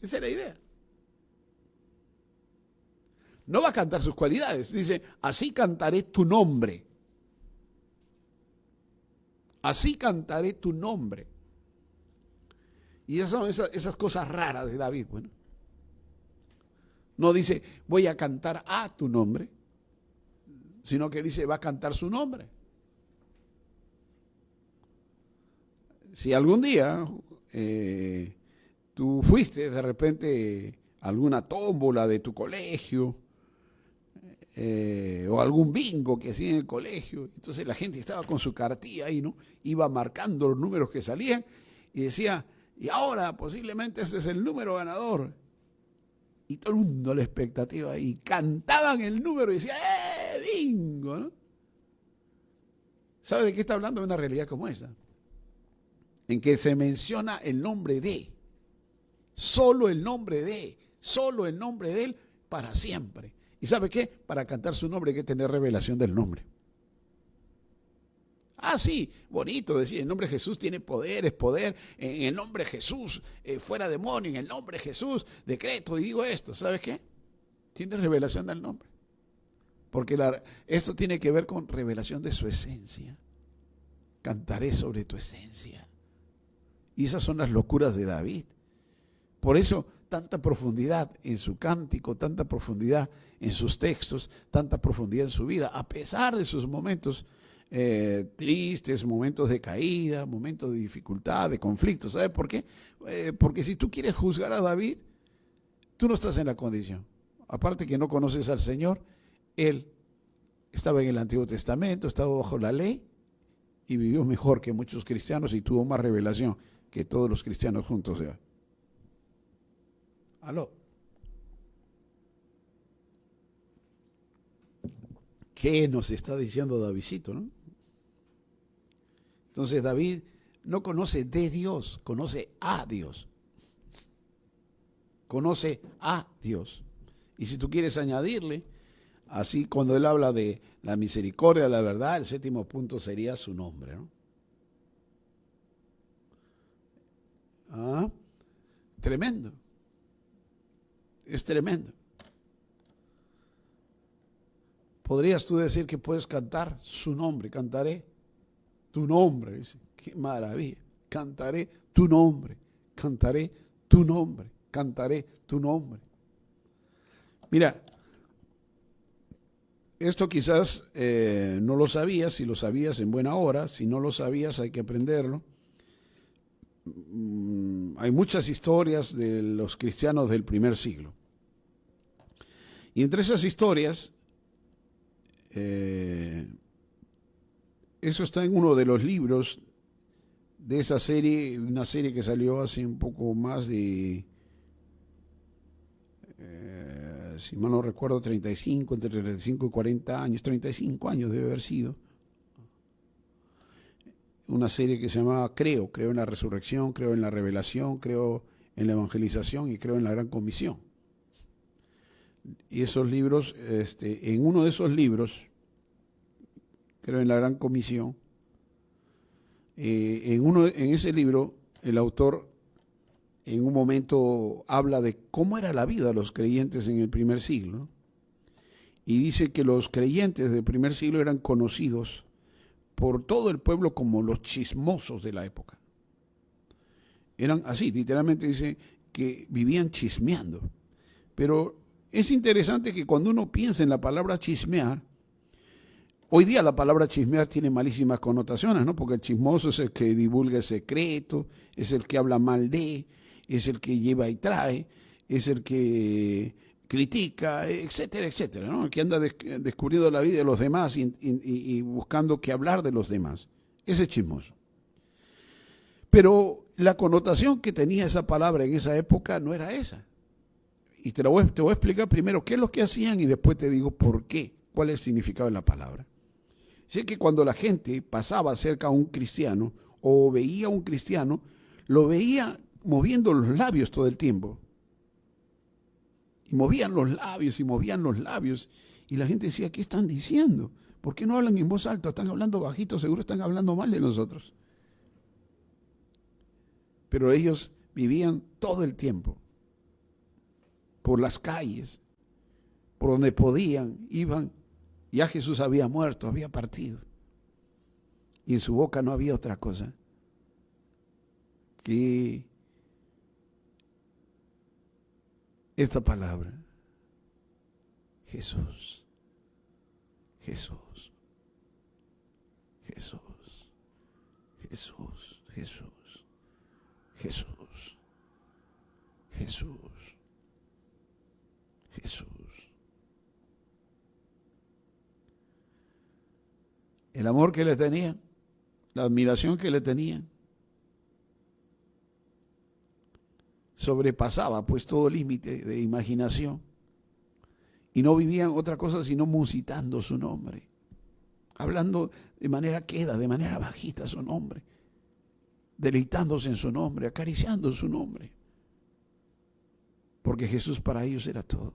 Esa es la idea. No va a cantar sus cualidades. Dice, así cantaré tu nombre. Así cantaré tu nombre. Y esas son esas cosas raras de David. Bueno, no dice, voy a cantar a tu nombre, sino que dice, va a cantar su nombre. Si algún día tú fuiste de repente a alguna tómbola de tu colegio o algún bingo que hacía en el colegio, entonces la gente estaba con su cartilla ahí, ¿no? Iba marcando los números que salían y decía, y ahora posiblemente ese es el número ganador. Y todo el mundo la expectativa y cantaban el número y decían, bingo, ¿no? ¿Sabe de qué está hablando? De una realidad como esa, en que se menciona el nombre de, solo el nombre de Él para siempre. ¿Y sabe qué? Para cantar su nombre hay que tener revelación del nombre. Ah, sí, bonito decir, el nombre de Jesús tiene poder, es poder, en el nombre de Jesús, fuera demonio, en el nombre de Jesús, decreto y digo esto, ¿sabes qué? Tiene revelación del nombre. Porque esto tiene que ver con revelación de su esencia. Cantaré sobre tu esencia. Y esas son las locuras de David. Por eso, tanta profundidad en su cántico, tanta profundidad en sus textos, tanta profundidad en su vida, a pesar de sus momentos tristes, momentos de caída, momentos de dificultad, de conflicto. ¿Sabes por qué? Porque si tú quieres juzgar a David, tú no estás en la condición. Aparte que no conoces al Señor, él estaba en el Antiguo Testamento, estaba bajo la ley y vivió mejor que muchos cristianos y tuvo más revelación que todos los cristianos juntos. ¿Ya? ¿Aló? ¿Qué nos está diciendo Davidcito, no? Entonces David no conoce de Dios, conoce a Dios. Conoce a Dios. Y si tú quieres añadirle, así cuando él habla de la misericordia, la verdad, el séptimo punto sería su nombre, ¿no? Tremendo. Es tremendo. ¿Podrías tú decir que puedes cantar su nombre? Cantaré tu nombre. Dice. Qué maravilla. Cantaré tu nombre. Cantaré tu nombre. Cantaré tu nombre. Mira, esto quizás no lo sabías. Si lo sabías, en buena hora. Si no lo sabías, hay que aprenderlo. Hay muchas historias de los cristianos del primer siglo. Y entre esas historias, eso está en uno de los libros de esa serie, una serie que salió hace un poco más de, si mal no recuerdo, entre 35 y 40 años, 35 años debe haber sido. Una serie que se llamaba Creo en la resurrección, creo en la revelación, creo en la evangelización y creo en la gran comisión. Y esos libros, en uno de esos libros, creo en la gran comisión, en ese libro el autor en un momento habla de cómo era la vida de los creyentes en el primer siglo, ¿no? Y dice que los creyentes del primer siglo eran conocidos por todo el pueblo como los chismosos de la época. Eran así, literalmente dice que vivían chismeando. Pero es interesante que cuando uno piensa en la palabra chismear, hoy día la palabra chismear tiene malísimas connotaciones, ¿no? Porque el chismoso es el que divulga el secreto, es el que habla mal de, es el que lleva y trae, es el que critica, etcétera, etcétera, ¿no? El que anda descubriendo la vida de los demás y buscando qué hablar de los demás. Ese es chismoso. Pero la connotación que tenía esa palabra en esa época no era esa. Y te voy a explicar primero qué es lo que hacían y después te digo por qué, cuál es el significado de la palabra. Sé que cuando la gente pasaba cerca a un cristiano o veía a un cristiano, lo veía moviendo los labios todo el tiempo. Y movían los labios y movían los labios. Y la gente decía, ¿qué están diciendo? ¿Por qué no hablan en voz alta? Están hablando bajito, seguro están hablando mal de nosotros. Pero ellos vivían todo el tiempo por las calles, por donde podían, iban. Ya Jesús había muerto, había partido. Y en su boca no había otra cosa que esta palabra. Jesús, Jesús, Jesús, Jesús, Jesús, Jesús, Jesús, Jesús. El amor que le tenían, la admiración que le tenían, sobrepasaba pues todo límite de imaginación. Y no vivían otra cosa sino musitando su nombre, hablando de manera queda, de manera bajita su nombre, deleitándose en su nombre, acariciando su nombre. Porque Jesús para ellos era todo.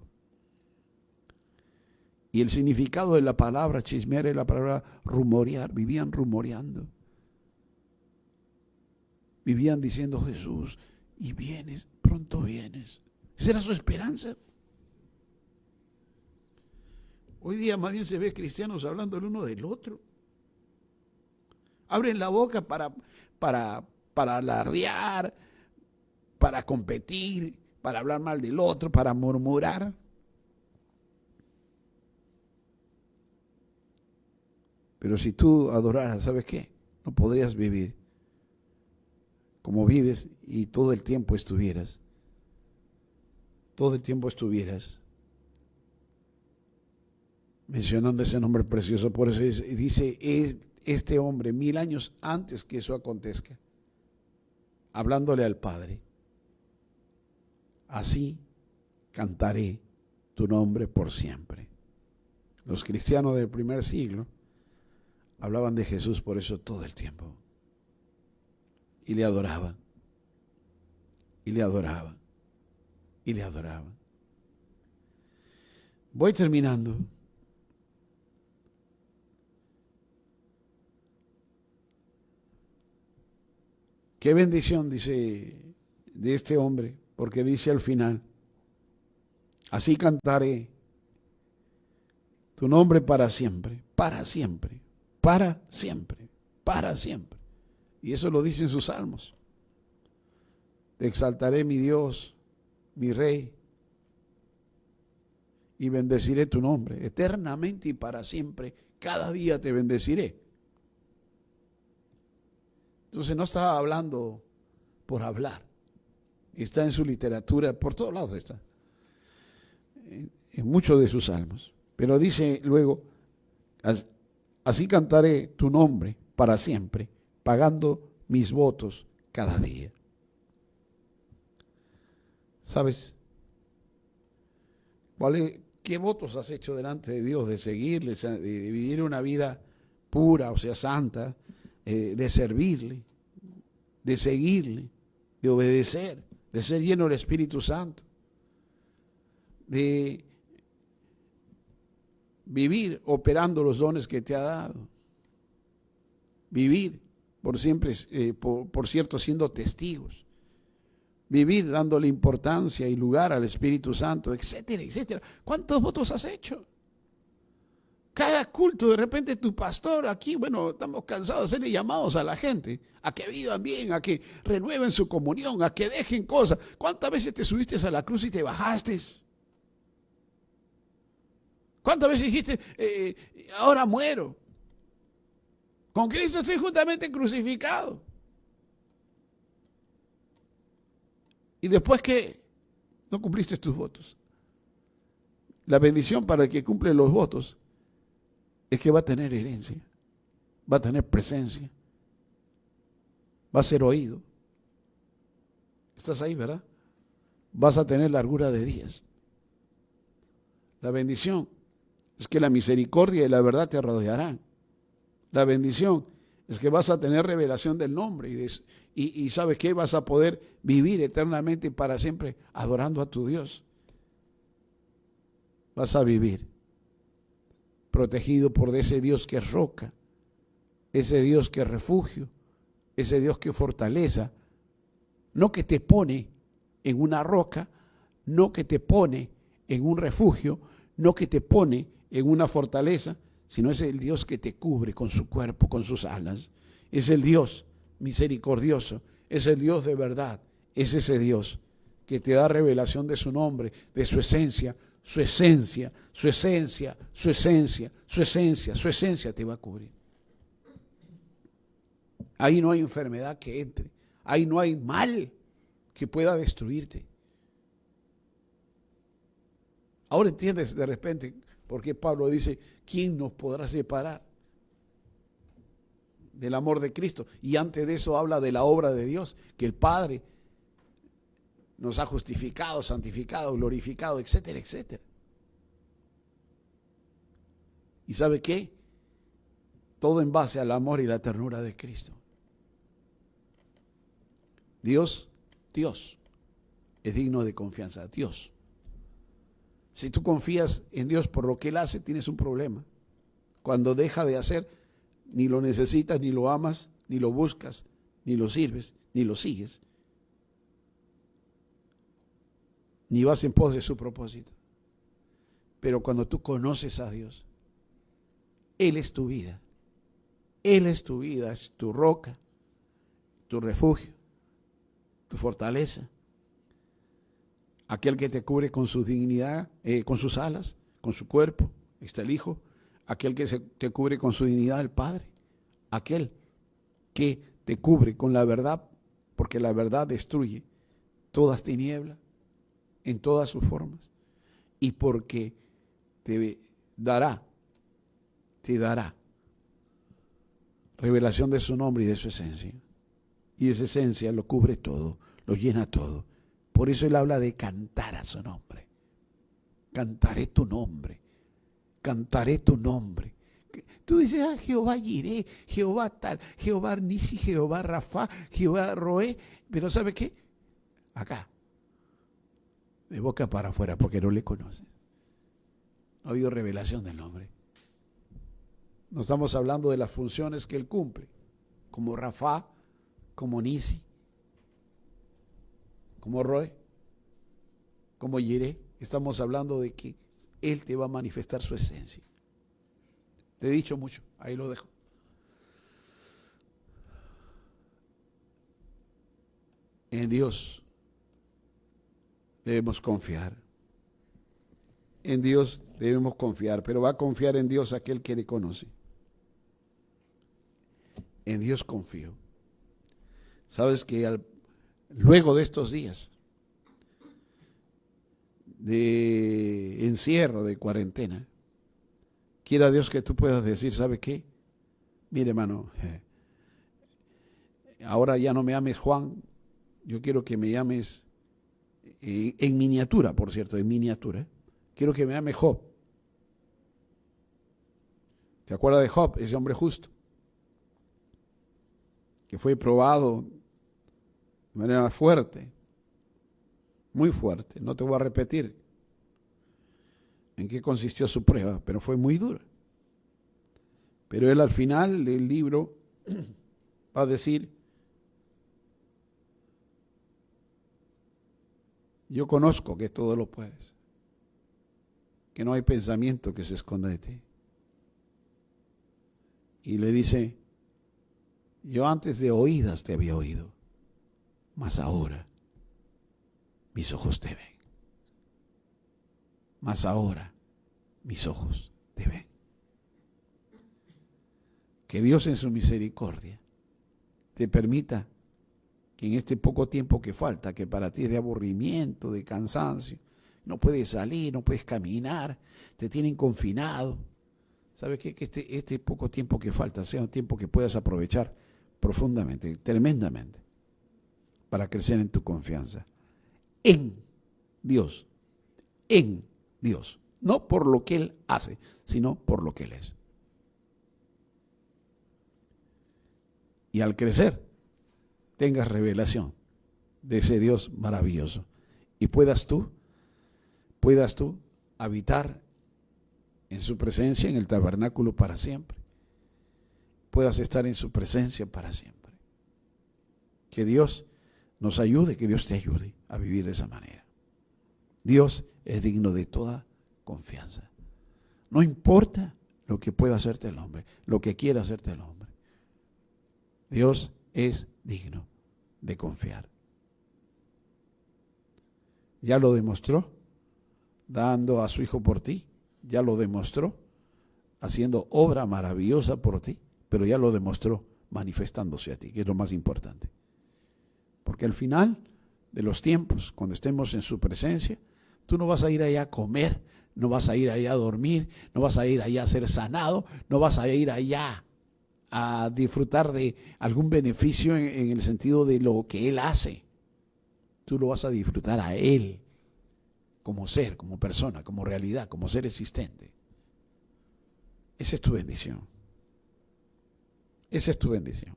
Y el significado de la palabra chismear es la palabra rumorear. Vivían rumoreando. Vivían diciendo, Jesús, y vienes, pronto vienes. Esa era su esperanza. Hoy día más bien se ve cristianos hablando el uno del otro. Abren la boca para alardear, para competir, para hablar mal del otro, para murmurar. Pero si tú adoraras, ¿sabes qué? No podrías vivir como vives y todo el tiempo estuvieras mencionando ese nombre precioso. Por eso dice este hombre 1000 años antes que eso acontezca, hablándole al Padre: así cantaré tu nombre por siempre. Los cristianos del primer siglo hablaban de Jesús por eso todo el tiempo. Y le adoraban. Y le adoraban. Y le adoraban. Voy terminando. Qué bendición, dice, de este hombre, porque dice al final: así cantaré tu nombre para siempre, para siempre, para siempre, para siempre. Y eso lo dice en sus salmos. Te exaltaré, mi Dios, mi Rey, y bendeciré tu nombre eternamente y para siempre. Cada día te bendeciré. Entonces no estaba hablando por hablar. Está en su literatura, por todos lados está. En muchos de sus salmos. Pero dice luego: así cantaré tu nombre para siempre, pagando mis votos cada día. ¿Sabes? ¿Qué votos has hecho delante de Dios de seguirle, de vivir una vida pura, o sea, santa, de servirle, de seguirle, de obedecer, de ser lleno del Espíritu Santo, de vivir operando los dones que te ha dado, vivir por siempre, por cierto, siendo testigos, vivir dándole importancia y lugar al Espíritu Santo, etcétera, etcétera? ¿Cuántos votos has hecho? Cada culto, de repente tu pastor aquí, bueno, estamos cansados de hacerle llamados a la gente, a que vivan bien, a que renueven su comunión, a que dejen cosas. ¿Cuántas veces te subiste a la cruz y te bajaste? ¿Cuántas veces dijiste, ahora muero? Con Cristo estoy juntamente crucificado. ¿Y después qué? No cumpliste tus votos. La bendición para el que cumple los votos es que va a tener herencia, va a tener presencia, va a ser oído. ¿Estás ahí, verdad? Vas a tener largura de días. La bendición es que la misericordia y la verdad te rodearán. La bendición es que vas a tener revelación del nombre y ¿sabes qué? Vas a poder vivir eternamente y para siempre adorando a tu Dios. Vas a vivir protegido por ese Dios que es roca, ese Dios que es refugio, ese Dios que fortaleza, no que te pone en una roca, no que te pone en un refugio, no que te pone en una fortaleza, sino es el Dios que te cubre con su cuerpo, con sus alas. Es el Dios misericordioso, es el Dios de verdad, es ese Dios que te da revelación de su nombre, de su esencia, su esencia, su esencia, su esencia, su esencia, su esencia te va a cubrir. Ahí no hay enfermedad que entre, ahí no hay mal que pueda destruirte. Ahora entiendes de repente por qué Pablo dice: ¿quién nos podrá separar del amor de Cristo? Y antes de eso habla de la obra de Dios, que el Padre nos ha justificado, santificado, glorificado, etcétera, etcétera. ¿Y sabe qué? Todo en base al amor y la ternura de Cristo. Dios es digno de confianza. Dios. Si tú confías en Dios por lo que Él hace, tienes un problema. Cuando deja de hacer, ni lo necesitas, ni lo amas, ni lo buscas, ni lo sirves, ni lo sigues, ni vas en pos de su propósito. Pero cuando tú conoces a Dios, Él es tu vida. Él es tu vida, es tu roca, tu refugio, tu fortaleza. Aquel que te cubre con su dignidad, con sus alas, con su cuerpo. Está el Hijo. aquel que te cubre con su dignidad, el Padre, aquel que te cubre con la verdad, porque la verdad destruye todas tinieblas en todas sus formas, y porque te dará revelación de su nombre y de su esencia. Y esa esencia lo cubre todo, lo llena todo. Por eso él habla de cantar a su nombre. Cantaré tu nombre, cantaré tu nombre. Tú dices, Jehová Jireh, Jehová tal, Jehová Nisi, Jehová Rafa, Jehová Roé. Pero ¿sabe qué? Acá, de boca para afuera, porque no le conoces. No ha habido revelación del nombre. No estamos hablando de las funciones que él cumple, como Rafa, como Nisi, como Roé, como Jireh. Estamos hablando de que él te va a manifestar su esencia. Te he dicho mucho, ahí lo dejo. En Dios debemos confiar. En Dios debemos confiar, pero va a confiar en Dios aquel que le conoce. En Dios confío. Sabes que luego de estos días de encierro, de cuarentena, quiera Dios que tú puedas decir, ¿sabe qué? Mire, hermano, ahora ya no me llames Juan, yo quiero que me llames, en miniatura, por cierto, en miniatura, quiero que me llames Job. ¿Te acuerdas de Job, ese hombre justo? Que fue probado de manera fuerte, muy fuerte. No te voy a repetir en qué consistió su prueba, pero fue muy dura. Pero él al final del libro va a decir, yo conozco que todo lo puedes, que no hay pensamiento que se esconda de ti. Y le dice, yo antes de oídas te había oído, mas ahora mis ojos te ven. Mas ahora mis ojos te ven. Que Dios en su misericordia te permita que en este poco tiempo que falta, que para ti es de aburrimiento, de cansancio, no puedes salir, no puedes caminar, te tienen confinado. ¿Sabes qué? Que este poco tiempo que falta sea un tiempo que puedas aprovechar profundamente, tremendamente, para crecer en tu confianza. En Dios. En Dios. No por lo que Él hace, sino por lo que Él es. Y al crecer, tengas revelación de ese Dios maravilloso. Y puedas tú habitar en su presencia, en el tabernáculo para siempre. Puedas estar en su presencia para siempre. Que Dios nos ayude, que Dios te ayude a vivir de esa manera. Dios es digno de toda confianza. No importa lo que pueda hacerte el hombre, lo que quiera hacerte el hombre. Dios es digno de confiar. Ya lo demostró dando a su Hijo por ti. Ya lo demostró haciendo obra maravillosa por ti, pero ya lo demostró manifestándose a ti, que es lo más importante. Porque al final de los tiempos, cuando estemos en su presencia, tú no vas a ir allá a comer, no vas a ir allá a dormir, no vas a ir allá a ser sanado, no vas a ir allá a disfrutar de algún beneficio en el sentido de lo que Él hace. Tú lo vas a disfrutar a Él como ser, como persona, como realidad, como ser existente. Esa es tu bendición. Esa es tu bendición.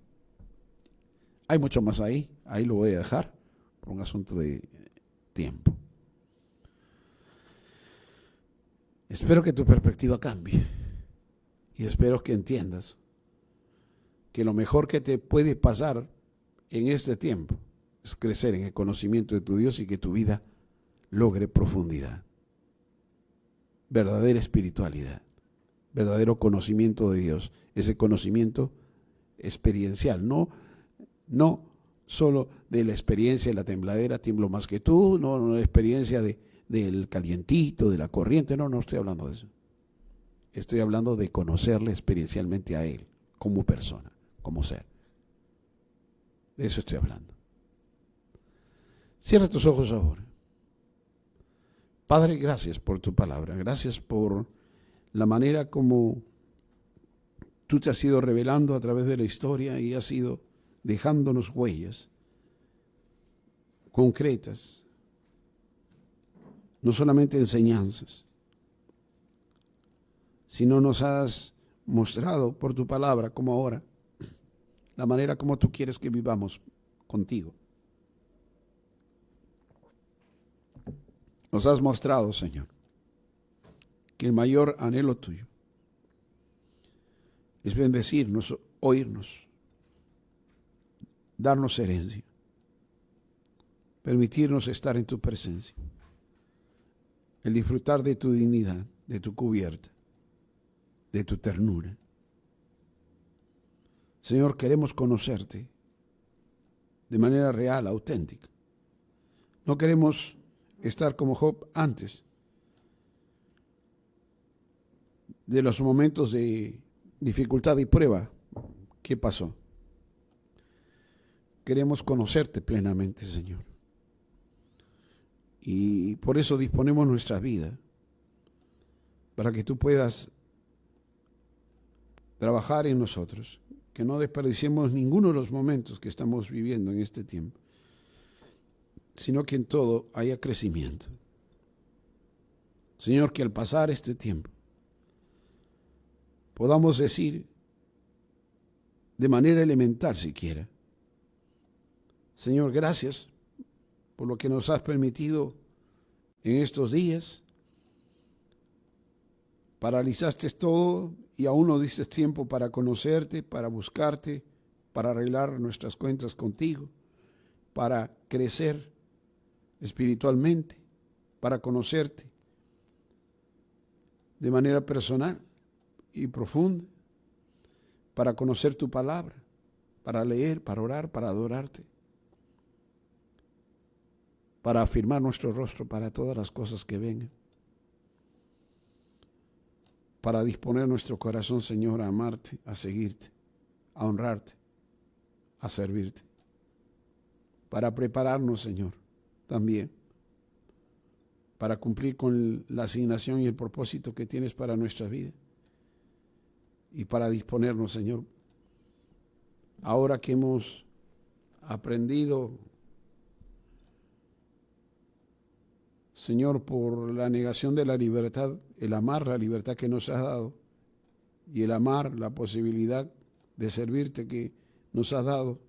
Hay mucho más ahí lo voy a dejar por un asunto de tiempo. Espero que tu perspectiva cambie y espero que entiendas que lo mejor que te puede pasar en este tiempo es crecer en el conocimiento de tu Dios y que tu vida logre profundidad, verdadera espiritualidad, verdadero conocimiento de Dios, ese conocimiento experiencial, no solo de la experiencia de la tembladera, tiemblo más que tú, no la experiencia del calientito, de la corriente, no estoy hablando de eso. Estoy hablando de conocerle experiencialmente a Él, como persona, como ser. De eso estoy hablando. Cierra tus ojos ahora. Padre, gracias por tu palabra. Gracias por la manera como tú te has ido revelando a través de la historia y has ido dejándonos huellas concretas, no solamente enseñanzas, sino nos has mostrado por tu palabra, como ahora, la manera como tú quieres que vivamos contigo. Nos has mostrado, Señor, que el mayor anhelo tuyo es bendecirnos, oírnos, darnos herencia, permitirnos estar en tu presencia, el disfrutar de tu dignidad, de tu cubierta, de tu ternura. Señor, queremos conocerte de manera real, auténtica. No queremos estar como Job antes de los momentos de dificultad y prueba. ¿Qué pasó? Queremos conocerte plenamente, Señor. Y por eso disponemos nuestra vida para que tú puedas trabajar en nosotros, que no desperdiciemos ninguno de los momentos que estamos viviendo en este tiempo, sino que en todo haya crecimiento. Señor, que al pasar este tiempo podamos decir de manera elemental siquiera: Señor, gracias por lo que nos has permitido en estos días. Paralizaste todo y aún nos diste tiempo para conocerte, para buscarte, para arreglar nuestras cuentas contigo, para crecer espiritualmente, para conocerte de manera personal y profunda, para conocer tu palabra, para leer, para orar, para adorarte, para afirmar nuestro rostro para todas las cosas que vengan, para disponer nuestro corazón, Señor, a amarte, a seguirte, a honrarte, a servirte, para prepararnos, Señor, también para cumplir con la asignación y el propósito que tienes para nuestra vida y para disponernos, Señor, ahora que hemos aprendido, Señor, por la negación de la libertad, el amar la libertad que nos has dado y el amar la posibilidad de servirte que nos has dado,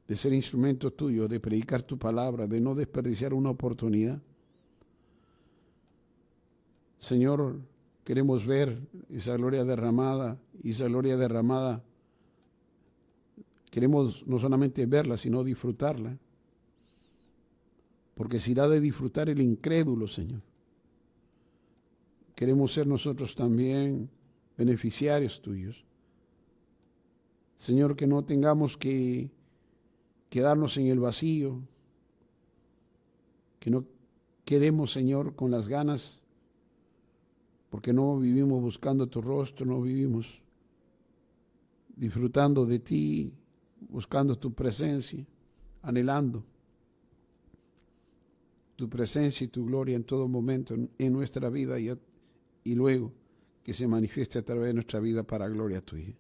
de ser instrumento tuyo, de predicar tu palabra, de no desperdiciar una oportunidad. Señor, queremos ver esa gloria derramada, queremos no solamente verla, sino disfrutarla, porque si irá de disfrutar el incrédulo, Señor. Queremos ser nosotros también beneficiarios tuyos. Señor, que no tengamos que quedarnos en el vacío, que no quedemos, Señor, con las ganas, porque no vivimos buscando tu rostro, no vivimos disfrutando de ti, buscando tu presencia, anhelando tu presencia y tu gloria en todo momento en nuestra vida y luego que se manifieste a través de nuestra vida para gloria tuya.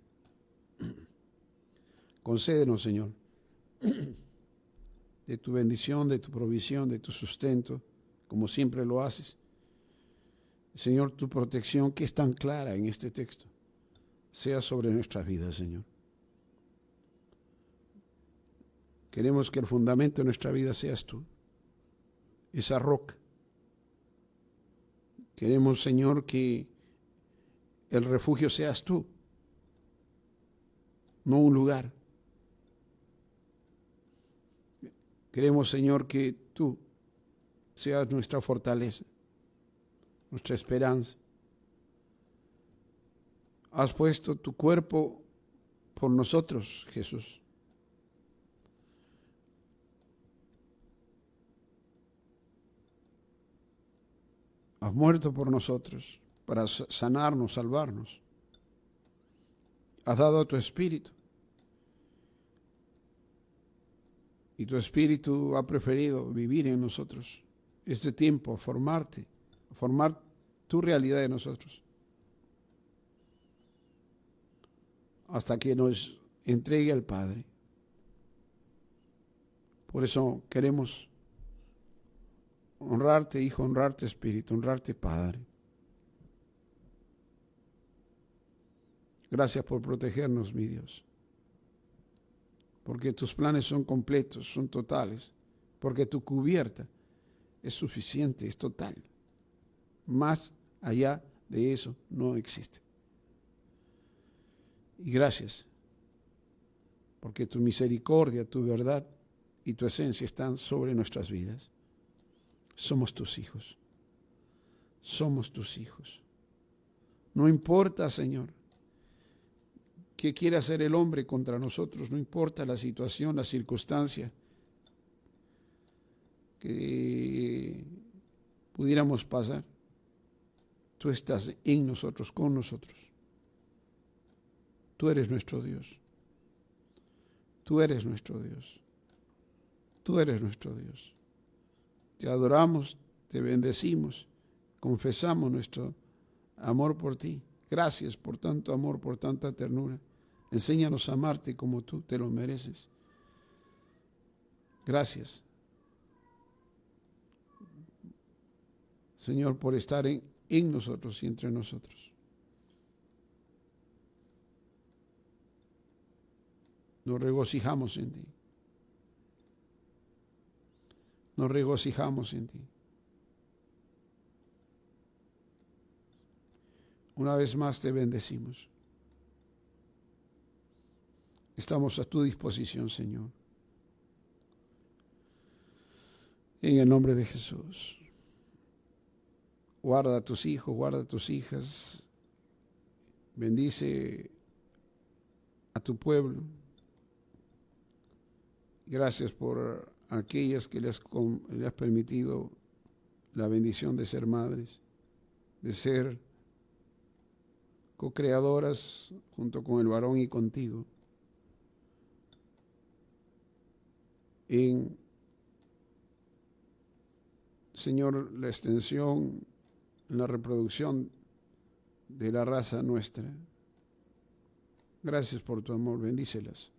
Concédenos, Señor, de tu bendición, de tu provisión, de tu sustento, como siempre lo haces. Señor, tu protección, que es tan clara en este texto, sea sobre nuestras vidas, Señor. Queremos que el fundamento de nuestra vida seas tú, esa roca. Queremos, Señor, que el refugio seas tú, no un lugar. Queremos, Señor, que tú seas nuestra fortaleza, nuestra esperanza. Has puesto tu cuerpo por nosotros, Jesús. Has muerto por nosotros para sanarnos, salvarnos. Has dado tu espíritu. Y tu espíritu ha preferido vivir en nosotros este tiempo, formar tu realidad en nosotros. Hasta que nos entregue al Padre. Por eso queremos honrarte, Hijo, honrarte, Espíritu, honrarte, Padre. Gracias por protegernos, mi Dios. Porque tus planes son completos, son totales. Porque tu cubierta es suficiente, es total. Más allá de eso no existe. Y gracias, porque tu misericordia, tu verdad y tu esencia están sobre nuestras vidas. Somos tus hijos. Somos tus hijos. No importa, Señor, qué quiere hacer el hombre contra nosotros, no importa la situación, la circunstancia que pudiéramos pasar. Tú estás en nosotros, con nosotros. Tú eres nuestro Dios. Tú eres nuestro Dios. Tú eres nuestro Dios. Te adoramos, te bendecimos, confesamos nuestro amor por ti. Gracias por tanto amor, por tanta ternura. Enséñanos a amarte como tú te lo mereces. Gracias, Señor, por estar en nosotros y entre nosotros. Nos regocijamos en ti. Nos regocijamos en ti. Una vez más te bendecimos. Estamos a tu disposición, Señor. En el nombre de Jesús. Guarda a tus hijos, guarda a tus hijas. Bendice a tu pueblo. Gracias por aquellas que le has permitido la bendición de ser madres, de ser co-creadoras junto con el varón y contigo en, Señor, la extensión, en la reproducción de la raza nuestra. Gracias por tu amor, bendícelas.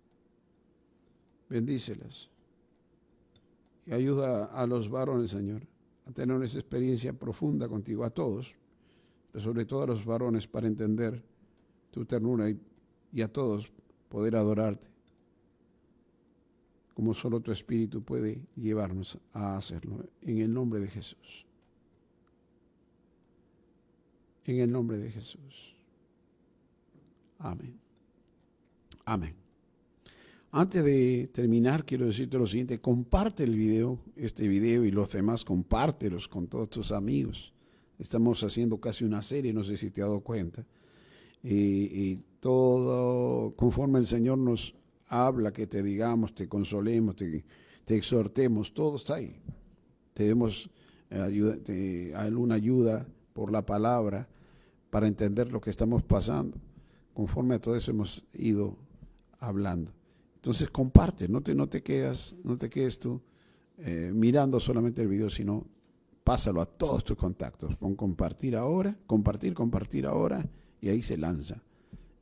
Bendícelas. Y ayuda a los varones, Señor, a tener esa experiencia profunda contigo, a todos, pero sobre todo a los varones, para entender tu ternura y a todos poder adorarte, como solo tu Espíritu puede llevarnos a hacerlo. En el nombre de Jesús. En el nombre de Jesús. Amén. Amén. Antes de terminar, quiero decirte lo siguiente: comparte el video, este video y los demás, compártelos con todos tus amigos. Estamos haciendo casi una serie, no sé si te has dado cuenta. Y todo conforme el Señor nos habla, que te digamos, te consolemos, te exhortemos, todo está ahí. Te demos alguna ayuda por la palabra para entender lo que estamos pasando. Conforme a todo eso hemos ido hablando. Entonces comparte, no te quedes tú mirando solamente el video, sino pásalo a todos tus contactos. Pon compartir ahora, compartir ahora, y ahí se lanza.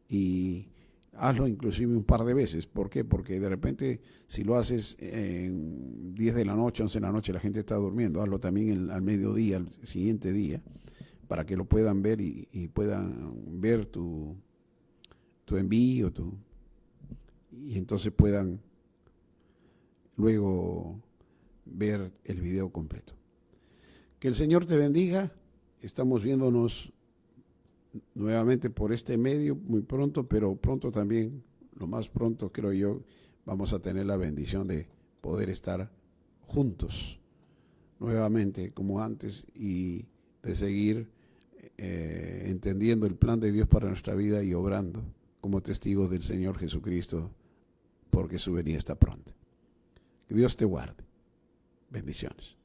Y hazlo inclusive un par de veces. ¿Por qué? Porque de repente, si lo haces en 10 de la noche, 11 de la noche, la gente está durmiendo. Hazlo también al mediodía, al siguiente día, para que lo puedan ver y puedan ver tu envío, y entonces puedan luego ver el video completo. Que el Señor te bendiga. Estamos viéndonos nuevamente por este medio muy pronto, pero pronto también, lo más pronto creo yo, vamos a tener la bendición de poder estar juntos nuevamente como antes y de seguir entendiendo el plan de Dios para nuestra vida y obrando como testigos del Señor Jesucristo, porque su venida está pronta. Que Dios te guarde. Bendiciones.